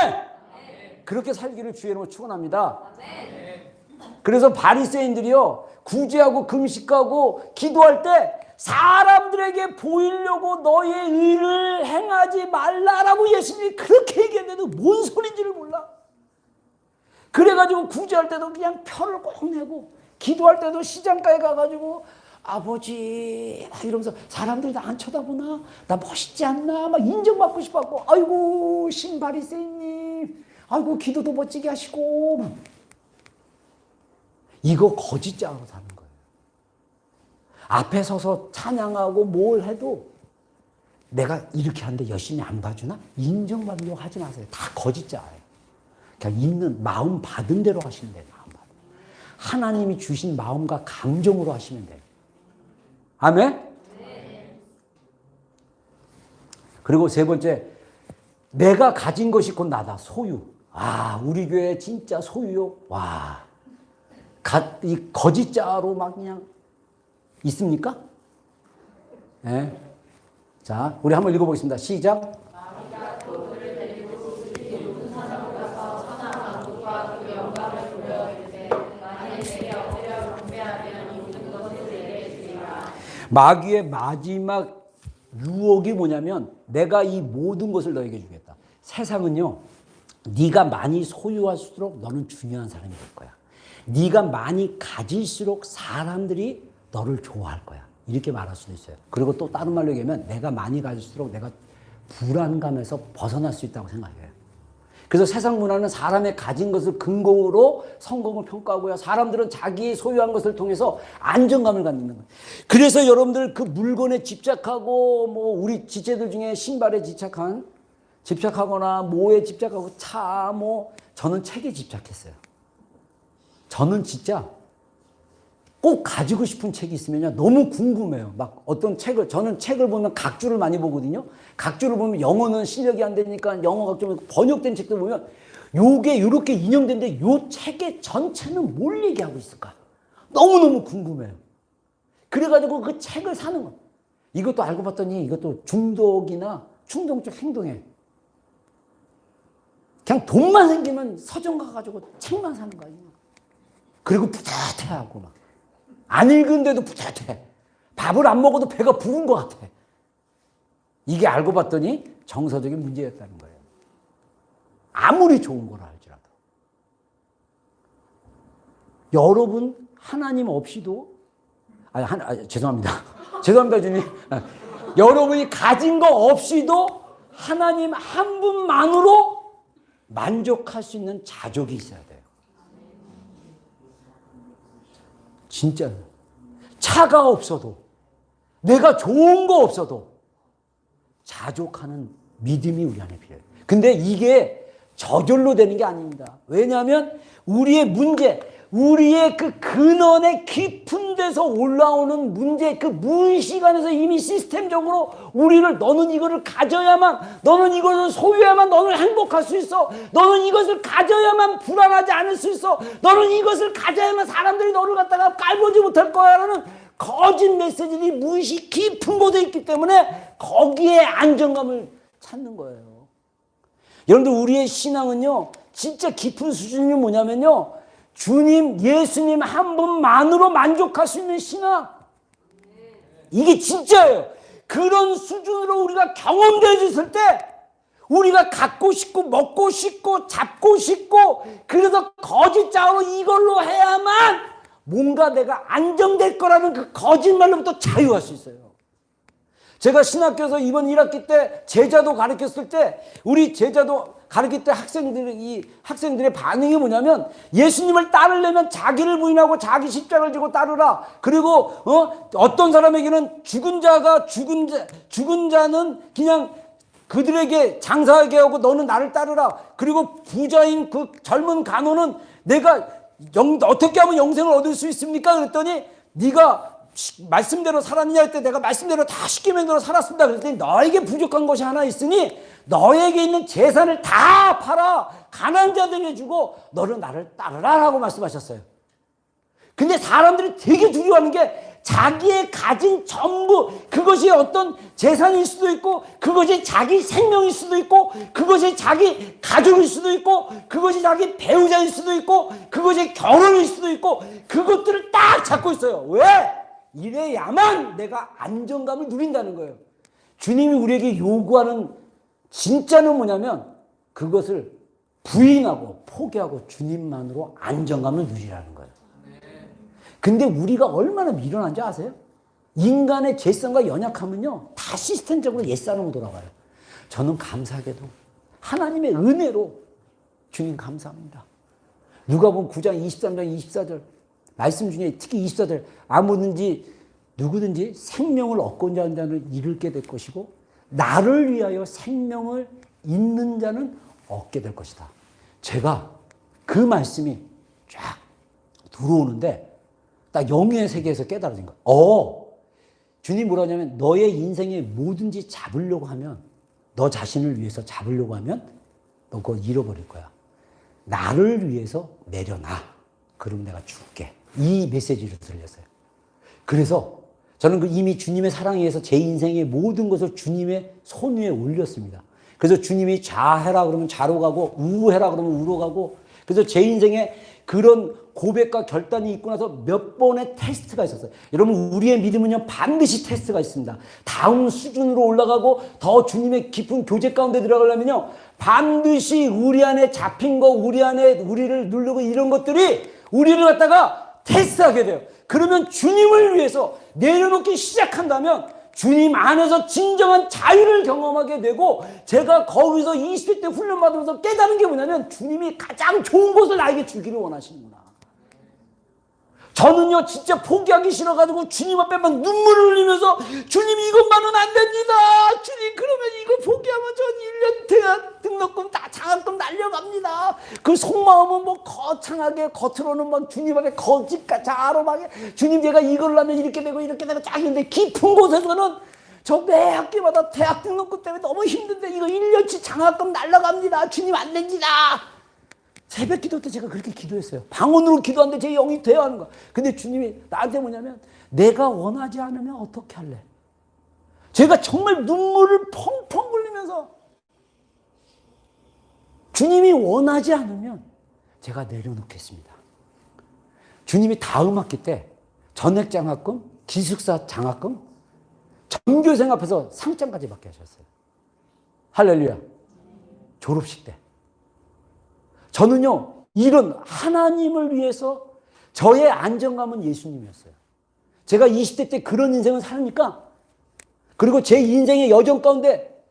Speaker 1: 그렇게 살기를 주의 이름으로 축원합니다. 그래서 바리새인들이요, 구제하고 금식하고 기도할 때 사람들에게 보이려고 너의 의를 행하지 말라라고 예수님이 그렇게 얘기했는데도 뭔 소린지를 몰라. 그래가지고 구제할 때도 그냥 표를 꼭 내고, 기도할 때도 시장가에 가가지고 아버지 막 이러면서 사람들이 나 안 쳐다보나? 나 멋있지 않나? 막 인정받고 싶었고, 아이고 신바리새인님, 아이고 기도도 멋지게 하시고. 이거 거짓자로 사는 거예요. 앞에 서서 찬양하고 뭘 해도 내가 이렇게 하는데 열심히 안 봐주나? 인정받으려고 하지 마세요. 다 거짓자예요. 그냥 있는 마음 받은 대로 하시면 돼요. 마음 받은. 하나님이 주신 마음과 감정으로 하시면 돼요. 아멘? 네. 그리고 세 번째, 내가 가진 것이 곧 나다. 소유. 아, 우리 교회 진짜 소유요. 와, 이 거짓자로 막 그냥 있습니까? 네. 자, 우리 한번 읽어보겠습니다. 시작. 마귀의 마지막 유혹이 뭐냐면, 내가 이 모든 것을 너에게 주겠다. 세상은요, 네가 많이 소유할수록 너는 중요한 사람이 될 거야. 네가 많이 가질수록 사람들이 너를 좋아할 거야. 이렇게 말할 수도 있어요. 그리고 또 다른 말로 얘기하면, 내가 많이 가질수록 내가 불안감에서 벗어날 수 있다고 생각해요. 그래서 세상 문화는 사람의 가진 것을 근거로 성공을 평가하고요, 사람들은 자기 소유한 것을 통해서 안정감을 갖는 거예요. 그래서 여러분들 그 물건에 집착하고, 뭐 우리 지체들 중에 신발에 집착하거나 뭐에 집착하고, 차, 뭐 저는 책에 집착했어요. 저는 진짜 꼭 가지고 싶은 책이 있으면요, 너무 궁금해요. 막 어떤 책을, 저는 책을 보면 각주를 많이 보거든요. 각주를 보면 영어는 실력이 안 되니까 영어 각주, 번역된 책들 보면 요게 요렇게 인용된데 요 책의 전체는 뭘 얘기하고 있을까? 너무너무 궁금해요. 그래가지고 그 책을 사는 거예요. 이것도 알고 봤더니 이것도 중독이나 충동적 행동에, 그냥 돈만 생기면 서점 가가지고 책만 사는 거예요. 그리고 뿌듯해하고 막. 안 읽은데도 뿌듯해. 밥을 안 먹어도 배가 부른 것 같아. 이게 알고 봤더니 정서적인 문제였다는 거예요. 아무리 좋은 거라 할지라도. 여러분 하나님 없이도 죄송합니다. 죄송합니다, 주님. 여러분이 가진 거 없이도 하나님 한 분만으로 만족할 수 있는 자족이 있어야 돼요. 진짜 차가 없어도 내가 좋은 거 없어도 자족하는 믿음이 우리 안에 필요해요. 근데 이게 저절로 되는 게 아닙니다. 왜냐하면 우리의 문제, 우리의 그 근원의 깊은 데서 올라오는 문제, 그 무의식 안에서 이미 시스템적으로 우리를 너는 이거를 가져야만, 너는 이것을 소유해야만 너는 행복할 수 있어. 너는 이것을 가져야만 불안하지 않을 수 있어. 너는 이것을 가져야만 사람들이 너를 갖다가 깔보지 못할 거야 라는 거짓 메시지들이 무의식 깊은 곳에 있기 때문에 거기에 안정감을 찾는 거예요. 여러분들 우리의 신앙은요 진짜 깊은 수준이 뭐냐면요, 주님 예수님 한 분만으로 만족할 수 있는 신앙, 이게 진짜예요. 그런 수준으로 우리가 경험되어졌을 때 우리가 갖고 싶고 먹고 싶고 잡고 싶고, 그래서 거짓장으로 이걸로 해야만 뭔가 내가 안정될 거라는 그 거짓말로부터 자유할 수 있어요. 제가 신학교에서 이번 1학기 때 제자도 가르쳤을 때, 우리 제자도 가르칠 때 학생들의 반응이 뭐냐면, 예수님을 따르려면 자기를 부인하고 자기 십자가를 지고 따르라. 그리고 어떤 사람에게는 죽은 자는 그냥 그들에게 장사하게 하고 너는 나를 따르라. 그리고 부자인 그 젊은 간호는 내가 어떻게 하면 영생을 얻을 수 있습니까? 그랬더니 네가 말씀대로 살았느냐 할 때 내가 말씀대로 다 십계명대로 살았습니다. 그랬더니 너에게 부족한 것이 하나 있으니 너에게 있는 재산을 다 팔아 가난한 자들에게 주고 너는 나를 따르라 라고 말씀하셨어요. 근데 사람들이 되게 두려워하는 게, 자기의 가진 전부, 그것이 어떤 재산일 수도 있고, 그것이 자기 생명일 수도 있고, 그것이 자기 가족일 수도 있고, 그것이 자기 배우자일 수도 있고, 그것이 결혼일 수도 있고, 그것들을 딱 잡고 있어요. 왜? 이래야만 내가 안정감을 누린다는 거예요. 주님이 우리에게 요구하는 진짜는 뭐냐면, 그것을 부인하고 포기하고 주님만으로 안정감을 누리라는 거예요. 근데 우리가 얼마나 미련한지 아세요? 인간의 죄성과 연약함은요 다 시스템적으로 옛사람으로 돌아가요. 저는 감사하게도 하나님의 은혜로 주님 감사합니다. 누가복음 9장 23장 24절 말씀 중에 특히 24절, 누구든지 생명을 얻고자 하는 자는 잃게 될 것이고 나를 위하여 생명을 잃는 자는 얻게 될 것이다. 제가 그 말씀이 쫙 들어오는데 딱 영의 세계에서 깨달아진 거야. 주님 뭐라 하냐면, 너의 인생에 뭐든지 잡으려고 하면, 너 자신을 위해서 잡으려고 하면 너 그거 잃어버릴 거야. 나를 위해서 내려놔. 그럼 내가 줄게. 이 메시지를 들렸어요. 그래서 저는 이미 주님의 사랑에 의해서 제 인생의 모든 것을 주님의 손 위에 올렸습니다. 그래서 주님이 좌해라 그러면 좌로 가고 우해라 그러면 우로 가고, 그래서 제 인생에 그런 고백과 결단이 있고 나서 몇 번의 테스트가 있었어요. 여러분 우리의 믿음은요 반드시 테스트가 있습니다. 다음 수준으로 올라가고 더 주님의 깊은 교제 가운데 들어가려면요 반드시 우리 안에 잡힌 거, 우리 안에 우리를 누르고 이런 것들이 우리를 갖다가 테스트하게 돼요. 그러면 주님을 위해서 내려놓기 시작한다면 주님 안에서 진정한 자유를 경험하게 되고, 제가 거기서 20대 때 훈련받으면서 깨달은 게 뭐냐면, 주님이 가장 좋은 것을 나에게 주기를 원하시는구나. 저는요 진짜 포기하기 싫어가지고 주님 앞에 막 눈물을 흘리면서, 주님 이것만은 안 됩니다. 주님 그러면 이거 포기하면 전 1년 대학 등록금 다 장학금 날려갑니다. 그 속마음은 뭐 거창하게, 겉으로는 막 주님 앞에 거짓같이 아로하게 주님 제가 이걸 하면 이렇게 되고 쫙 있는데, 깊은 곳에서는 저 매 학기마다 대학 등록금 때문에 너무 힘든데 이거 1년치 장학금 날라갑니다. 주님 안 됩니다. 새벽 기도 때 제가 그렇게 기도했어요. 방언으로 기도하는데 제 영이 돼야 하는 거야. 근데 주님이 나한테 뭐냐면, 내가 원하지 않으면 어떻게 할래? 제가 정말 눈물을 펑펑 흘리면서, 주님이 원하지 않으면 제가 내려놓겠습니다. 주님이 다음 학기 때 전액 장학금, 기숙사 장학금, 전교생 앞에서 상장까지 받게 하셨어요. 할렐루야. 졸업식 때. 저는요, 이런 하나님을 위해서 저의 안정감은 예수님이었어요. 제가 20대 때 그런 인생을 살니까, 그리고 제 인생의 여정 가운데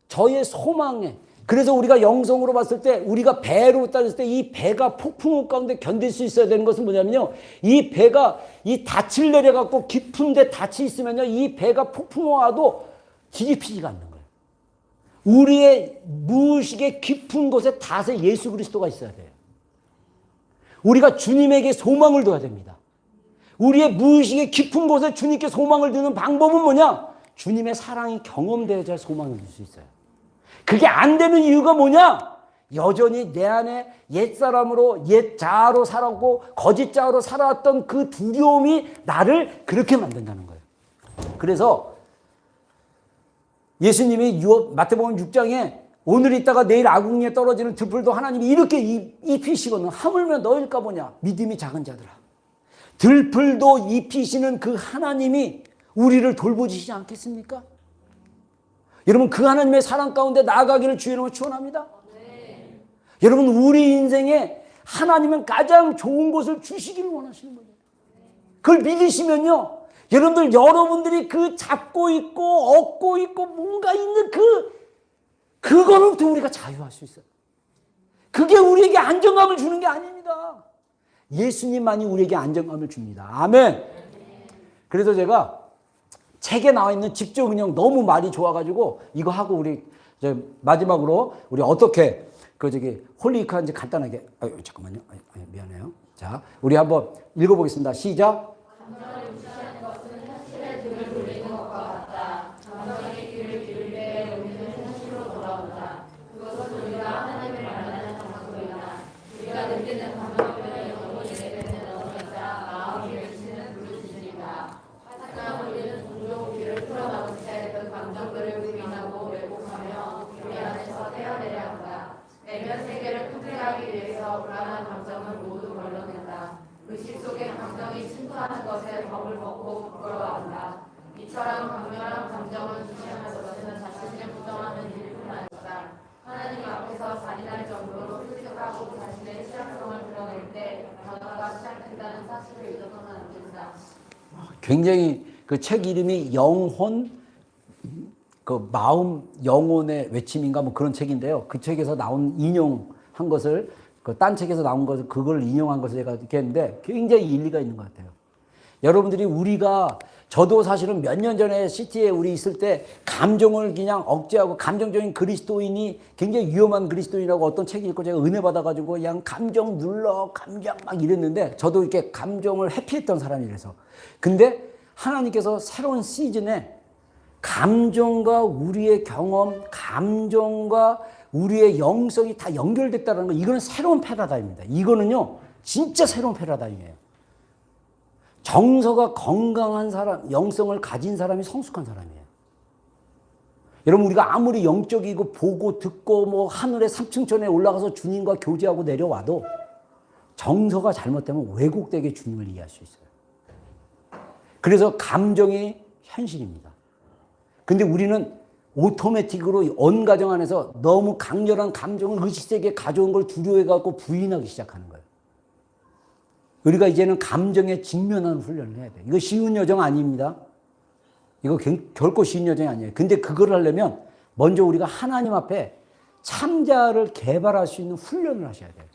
Speaker 1: 저의 소망에, 그래서 우리가 영성으로 봤을 때, 우리가 배로 따졌을 때 이 배가 폭풍우 가운데 견딜 수 있어야 되는 것은 뭐냐면요, 이 배가 이 닻을 내려갖고 깊은 데 닻이 있으면요, 이 배가 폭풍우 와도 뒤집히지가 않는 거예요. 우리의 무의식의 깊은 곳에 닷에 예수 그리스도가 있어야 돼요. 우리가 주님에게 소망을 둬야 됩니다. 우리의 무의식의 깊은 곳에 주님께 소망을 두는 방법은 뭐냐? 주님의 사랑이 경험되어야 소망을 둘 수 있어요. 그게 안 되는 이유가 뭐냐? 여전히 내 안에 옛사람으로, 옛자아로 살았고 거짓 자아로 살아왔던 그 두려움이 나를 그렇게 만든다는 거예요. 그래서 예수님이 마태복음 6장에 오늘 있다가 내일 아궁이에 떨어지는 들풀도 하나님이 이렇게 입히시거든. 하물며 너일까 보냐, 믿음이 작은 자들아. 들풀도 입히시는 그 하나님이 우리를 돌보시지 않겠습니까? 여러분, 그 하나님의 사랑 가운데 나아가기를 주의 이름으로 축원합니다. 네. 여러분, 우리 인생에 하나님은 가장 좋은 것을 주시기를 원하시는 거예요. 그걸 믿으시면요, 여러분들이 그 잡고 있고 얻고 있고 뭔가 있는 그거로부터 우리가 자유할 수 있어요. 그게 우리에게 안정감을 주는 게 아닙니다. 예수님만이 우리에게 안정감을 줍니다. 아멘. 그래서 제가 책에 나와 있는 집중은영 너무 말이 좋아가지고 이거 하고 우리 마지막으로 우리 어떻게 홀리익한지 간단하게, 잠깐만요. 미안해요. 자, 우리 한번 읽어보겠습니다. 시작.
Speaker 2: 내면 세계를 통제하기 위해서 불안한 감정은 모두 걸러낸다. 의식 속의 감정이 침투하는 것에 겁을 먹고 부끄러워한다. 이처럼 강렬한 감정을 주시하는 것은 자신을 부정하는 일뿐 아니다. 하나님 앞에서 잔인할 정도로 솔직하고 자신의 취약성을 드러낼 때 변화가 시작된다는 사실을 잊어서는 안 된다.
Speaker 1: 굉장히 그 책 이름이 영혼, 그 마음, 영혼의 외침인가 뭐 그런 책인데요. 그 책에서 나온 인용한 것을, 그 딴 책에서 나온 것을, 그걸 인용한 것을 제가 이렇게 했는데 굉장히 일리가 있는 것 같아요. 여러분들이 저도 사실은 몇 년 전에 시티에 우리 있을 때 감정을 그냥 억제하고 감정적인 그리스도인이 굉장히 위험한 그리스도인이라고 어떤 책이 있고 제가 은혜 받아가지고 그냥 감정 감정 막 이랬는데 저도 이렇게 감정을 회피했던 사람이라서. 근데 하나님께서 새로운 시즌에 감정과 우리의 경험, 감정과 우리의 영성이 다 연결됐다는 거, 이거는 새로운 패러다임입니다. 이거는요, 진짜 새로운 패러다임이에요. 정서가 건강한 사람, 영성을 가진 사람이 성숙한 사람이에요. 여러분, 우리가 아무리 영적이고 보고 듣고 뭐 하늘의 삼층천에 올라가서 주님과 교제하고 내려와도 정서가 잘못되면 왜곡되게 주님을 이해할 수 있어요. 그래서 감정이 현실입니다. 근데 우리는 오토매틱으로 온 가정 안에서 너무 강렬한 감정을 의식세계에 가져온 걸 두려워해갖고 부인하기 시작하는 거예요. 우리가 이제는 감정에 직면하는 훈련을 해야 돼요. 이거 쉬운 여정 아닙니다. 이거 결코 쉬운 여정이 아니에요. 근데 그걸 하려면 먼저 우리가 하나님 앞에 참자를 개발할 수 있는 훈련을 하셔야 돼요.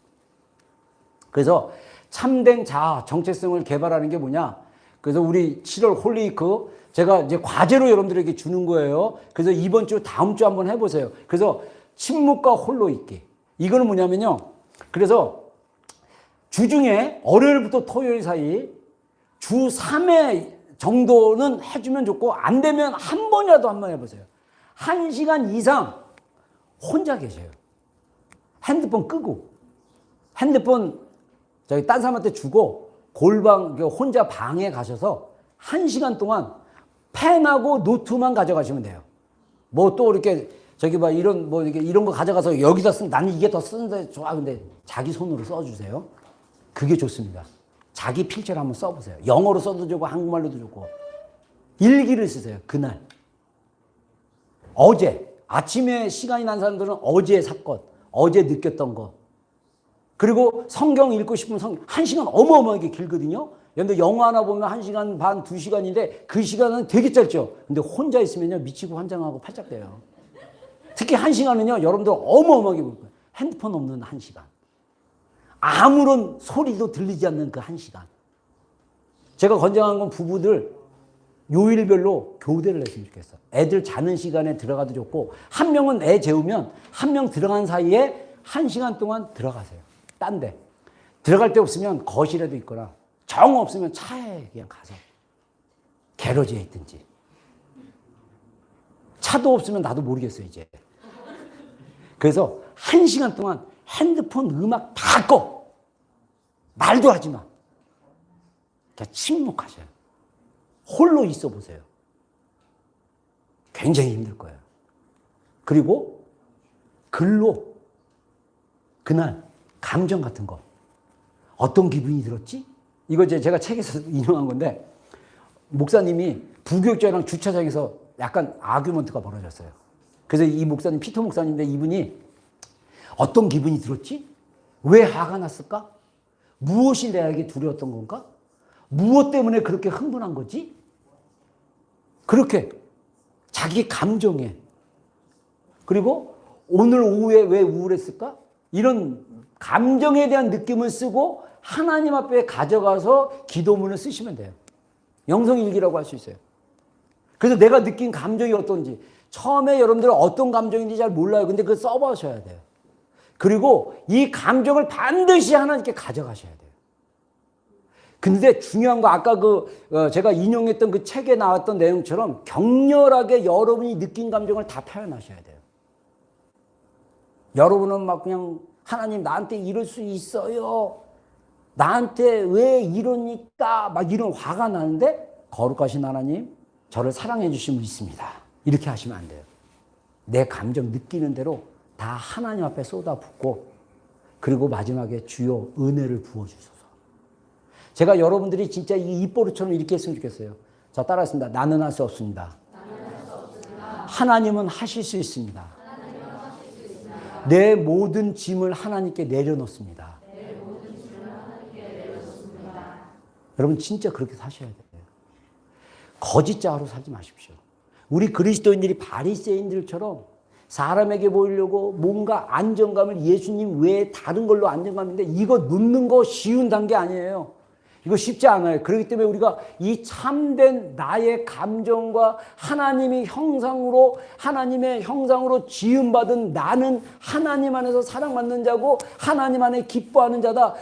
Speaker 1: 그래서 참된 자아, 정체성을 개발하는 게 뭐냐? 그래서 우리 7월 홀리위크 제가 이제 과제로 여러분들에게 주는 거예요. 그래서 이번 주, 다음 주 한번 해보세요. 그래서 침묵과 홀로 있기. 이거는 뭐냐면요. 그래서 주중에 월요일부터 토요일 사이 주 3회 정도는 해주면 좋고, 안 되면 한 번이라도 한번 해보세요. 1시간 이상 혼자 계셔요. 핸드폰 끄고, 핸드폰 딴 사람한테 주고, 혼자 방에 가셔서 1시간 동안 펜하고 노트만 가져가시면 돼요. 뭐 또 이렇게 이런 거 가져가서 여기다 나는 이게 더 쓰는데 좋아. 근데 자기 손으로 써주세요. 그게 좋습니다. 자기 필체를 한번 써보세요. 영어로 써도 좋고 한국말로도 좋고. 일기를 쓰세요. 그날. 어제 아침에 시간이 난 사람들은 어제의 사건, 어제 느꼈던 거. 그리고 성경 읽고 싶으면 한 시간 어마어마하게 길거든요. 근데 영화 하나 보면 1시간 반, 2시간인데 그 시간은 되게 짧죠. 근데 혼자 있으면요, 미치고 환장하고 팔짝대요. 특히 1시간은요, 여러분들 어마어마하게 볼 거예요. 핸드폰 없는 1시간. 아무런 소리도 들리지 않는 그 1시간. 제가 권장한 건 부부들 요일별로 교대를 했으면 좋겠어. 애들 자는 시간에 들어가도 좋고, 한 명은 애 재우면 한 명 들어간 사이에 1시간 동안 들어가세요. 딴 데. 들어갈 데 없으면 거실에도 있거나, 정 없으면 차에 그냥 가서 게러지에 있든지. 차도 없으면 나도 모르겠어요, 이제. 그래서 1시간 동안 핸드폰 음악 다 꺼. 말도 하지 마. 그냥 침묵하세요. 홀로 있어 보세요. 굉장히 힘들 거예요. 그리고 글로 그날 감정 같은 거. 어떤 기분이 들었지? 이거 제가 책에서 인용한 건데, 목사님이 부교육자랑 주차장에서 약간 아규먼트가 벌어졌어요. 그래서 이 목사님, 피터 목사님인데 이분이 어떤 기분이 들었지? 왜 화가 났을까? 무엇이 내게 두려웠던 건가? 무엇 때문에 그렇게 흥분한 거지? 그렇게 자기 감정에, 그리고 오늘 오후에 왜 우울했을까? 이런 감정에 대한 느낌을 쓰고 하나님 앞에 가져가서 기도문을 쓰시면 돼요. 영성일기라고 할 수 있어요. 그래서 내가 느낀 감정이 어떤지, 처음에 여러분들은 어떤 감정인지 잘 몰라요. 근데 그거 써보셔야 돼요. 그리고 이 감정을 반드시 하나님께 가져가셔야 돼요. 근데 중요한 거, 아까 제가 인용했던 그 책에 나왔던 내용처럼 격렬하게 여러분이 느낀 감정을 다 표현하셔야 돼요. 여러분은 막 그냥 하나님 나한테 이럴 수 있어요. 나한테 왜 이러니까 막 이런 화가 나는데, 거룩하신 하나님 저를 사랑해 주심을 믿습니다. 이렇게 하시면 안 돼요. 내 감정 느끼는 대로 다 하나님 앞에 쏟아붓고, 그리고 마지막에 주여 은혜를 부어주소서. 제가 여러분들이 진짜 이 입버릇처럼 이렇게 했으면 좋겠어요. 자, 따라하겠습니다. 나는 할 수 없습니다. 하나님은 하실 수 있습니다. 내 모든 짐을 하나님께 내려놓습니다. 여러분 진짜 그렇게 사셔야 돼요. 거짓자로 살지 마십시오. 우리 그리스도인들이 바리새인들처럼 사람에게 보이려고 뭔가 안정감을, 예수님 외에 다른 걸로 안정감인데, 이거 놓는 거 쉬운 단계 아니에요. 이거 쉽지 않아요. 그렇기 때문에 우리가 이 참된 나의 감정과 하나님의 형상으로 지음받은 나는 하나님 안에서 사랑받는 자고 하나님 안에 기뻐하는 자다.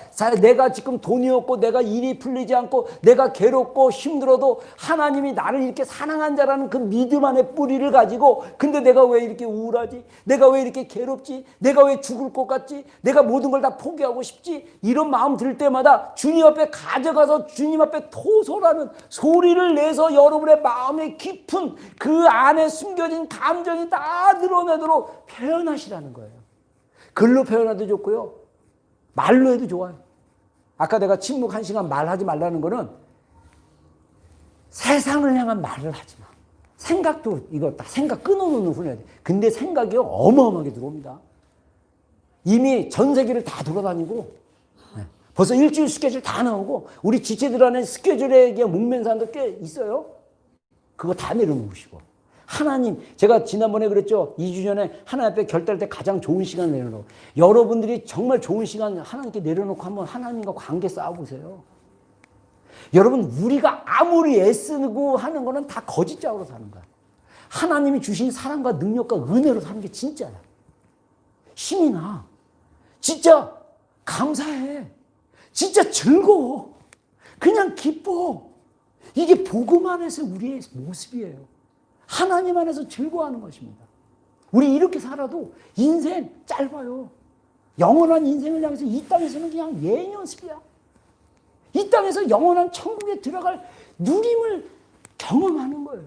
Speaker 1: 내가 지금 돈이 없고 내가 일이 풀리지 않고 내가 괴롭고 힘들어도 하나님이 나를 이렇게 사랑한 자라는 그 믿음 안에 뿌리를 가지고, 근데 내가 왜 이렇게 우울하지? 내가 왜 이렇게 괴롭지? 내가 왜 죽을 것 같지? 내가 모든 걸 다 포기하고 싶지? 이런 마음 들 때마다 주님 앞에 가서 주님 앞에 토소라는 소리를 내서 여러분의 마음의 깊은 그 안에 숨겨진 감정이 다 드러내도록 표현하시라는 거예요. 글로 표현해도 좋고요, 말로 해도 좋아요. 아까 내가 침묵 1시간 말하지 말라는 거는 세상을 향한 말을 하지 마. 생각도 이거 다 생각 끊어놓는 훈련이야. 근데 생각이 어마어마하게 들어옵니다. 이미 전 세계를 다 돌아다니고 벌써 일주일 스케줄 다 나오고, 우리 지체들 안에 스케줄에 그냥 목맨 사람도 꽤 있어요. 그거 다 내려놓으시고, 하나님, 제가 지난번에 그랬죠. 2주 전에 하나님 앞에 결단할 때 가장 좋은 시간 내려놓고, 여러분들이 정말 좋은 시간 하나님께 내려놓고 한번 하나님과 관계 쌓아보세요. 여러분, 우리가 아무리 애쓰고 하는 거는 다 거짓작으로 사는 거야. 하나님이 주신 사랑과 능력과 은혜로 사는 게 진짜야. 힘이 나. 진짜 감사해. 진짜 즐거워. 그냥 기뻐. 이게 복음 안에서 우리의 모습이에요. 하나님 안에서 즐거워하는 것입니다. 우리 이렇게 살아도 인생 짧아요. 영원한 인생을 향해서 이 땅에서는 그냥 예행 연습이야. 이 땅에서 영원한 천국에 들어갈 누림을 경험하는 거예요.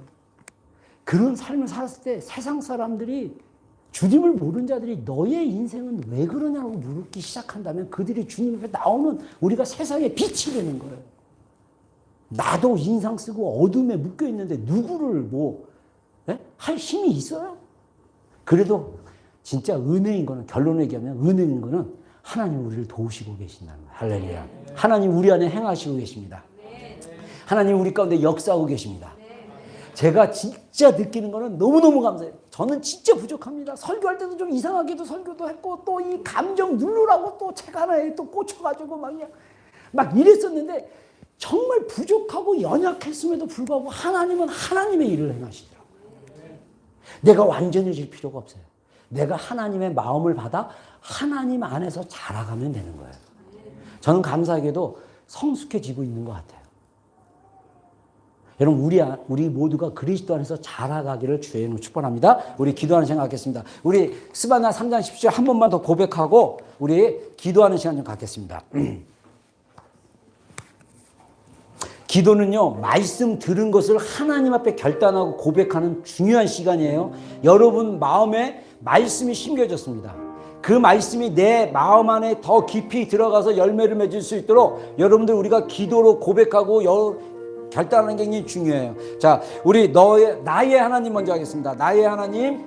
Speaker 1: 그런 삶을 살았을 때 세상 사람들이, 주님을 모르는 자들이 너의 인생은 왜 그러냐고 물기 시작한다면, 그들이 주님 앞에 나오면 우리가 세상에 빛이 되는 거예요. 나도 인상 쓰고 어둠에 묶여 있는데 누구를 할 힘이 있어요? 그래도 진짜 은혜인 거는, 결론을 얘기하면 은혜인 거는 하나님 우리를 도우시고 계신다는 거예요. 할렐루야. 하나님 우리 안에 행하시고 계십니다. 하나님 우리 가운데 역사하고 계십니다. 제가 진짜 느끼는 거는 너무너무 감사해요. 저는 진짜 부족합니다. 설교할 때도 좀 이상하게도 설교도 했고 또 이 감정 누르라고 또 책 하나에 또 꽂혀가지고 막 이랬었는데 정말 부족하고 연약했음에도 불구하고 하나님은 하나님의 일을 행하시더라고요. 내가 완전해질 필요가 없어요. 내가 하나님의 마음을 받아 하나님 안에서 자라가면 되는 거예요. 저는 감사하게도 성숙해지고 있는 것 같아요. 여러분 우리 모두가 그리스도 안에서 자라가기를 주의 이름으로 축복합니다. 우리 기도하는 시간 갖겠습니다. 우리 스바나 3장 10절 한 번만 더 고백하고 우리 기도하는 시간 좀 갖겠습니다. 기도는요, 말씀 들은 것을 하나님 앞에 결단하고 고백하는 중요한 시간이에요. 여러분 마음에 말씀이 심겨졌습니다. 그 말씀이 내 마음 안에 더 깊이 들어가서 열매를 맺을 수 있도록 여러분들 우리가 기도로 고백하고 결단하는 게 굉장히 중요해요. 자, 우리 나의 하나님 먼저 하겠습니다. 나의 하나님,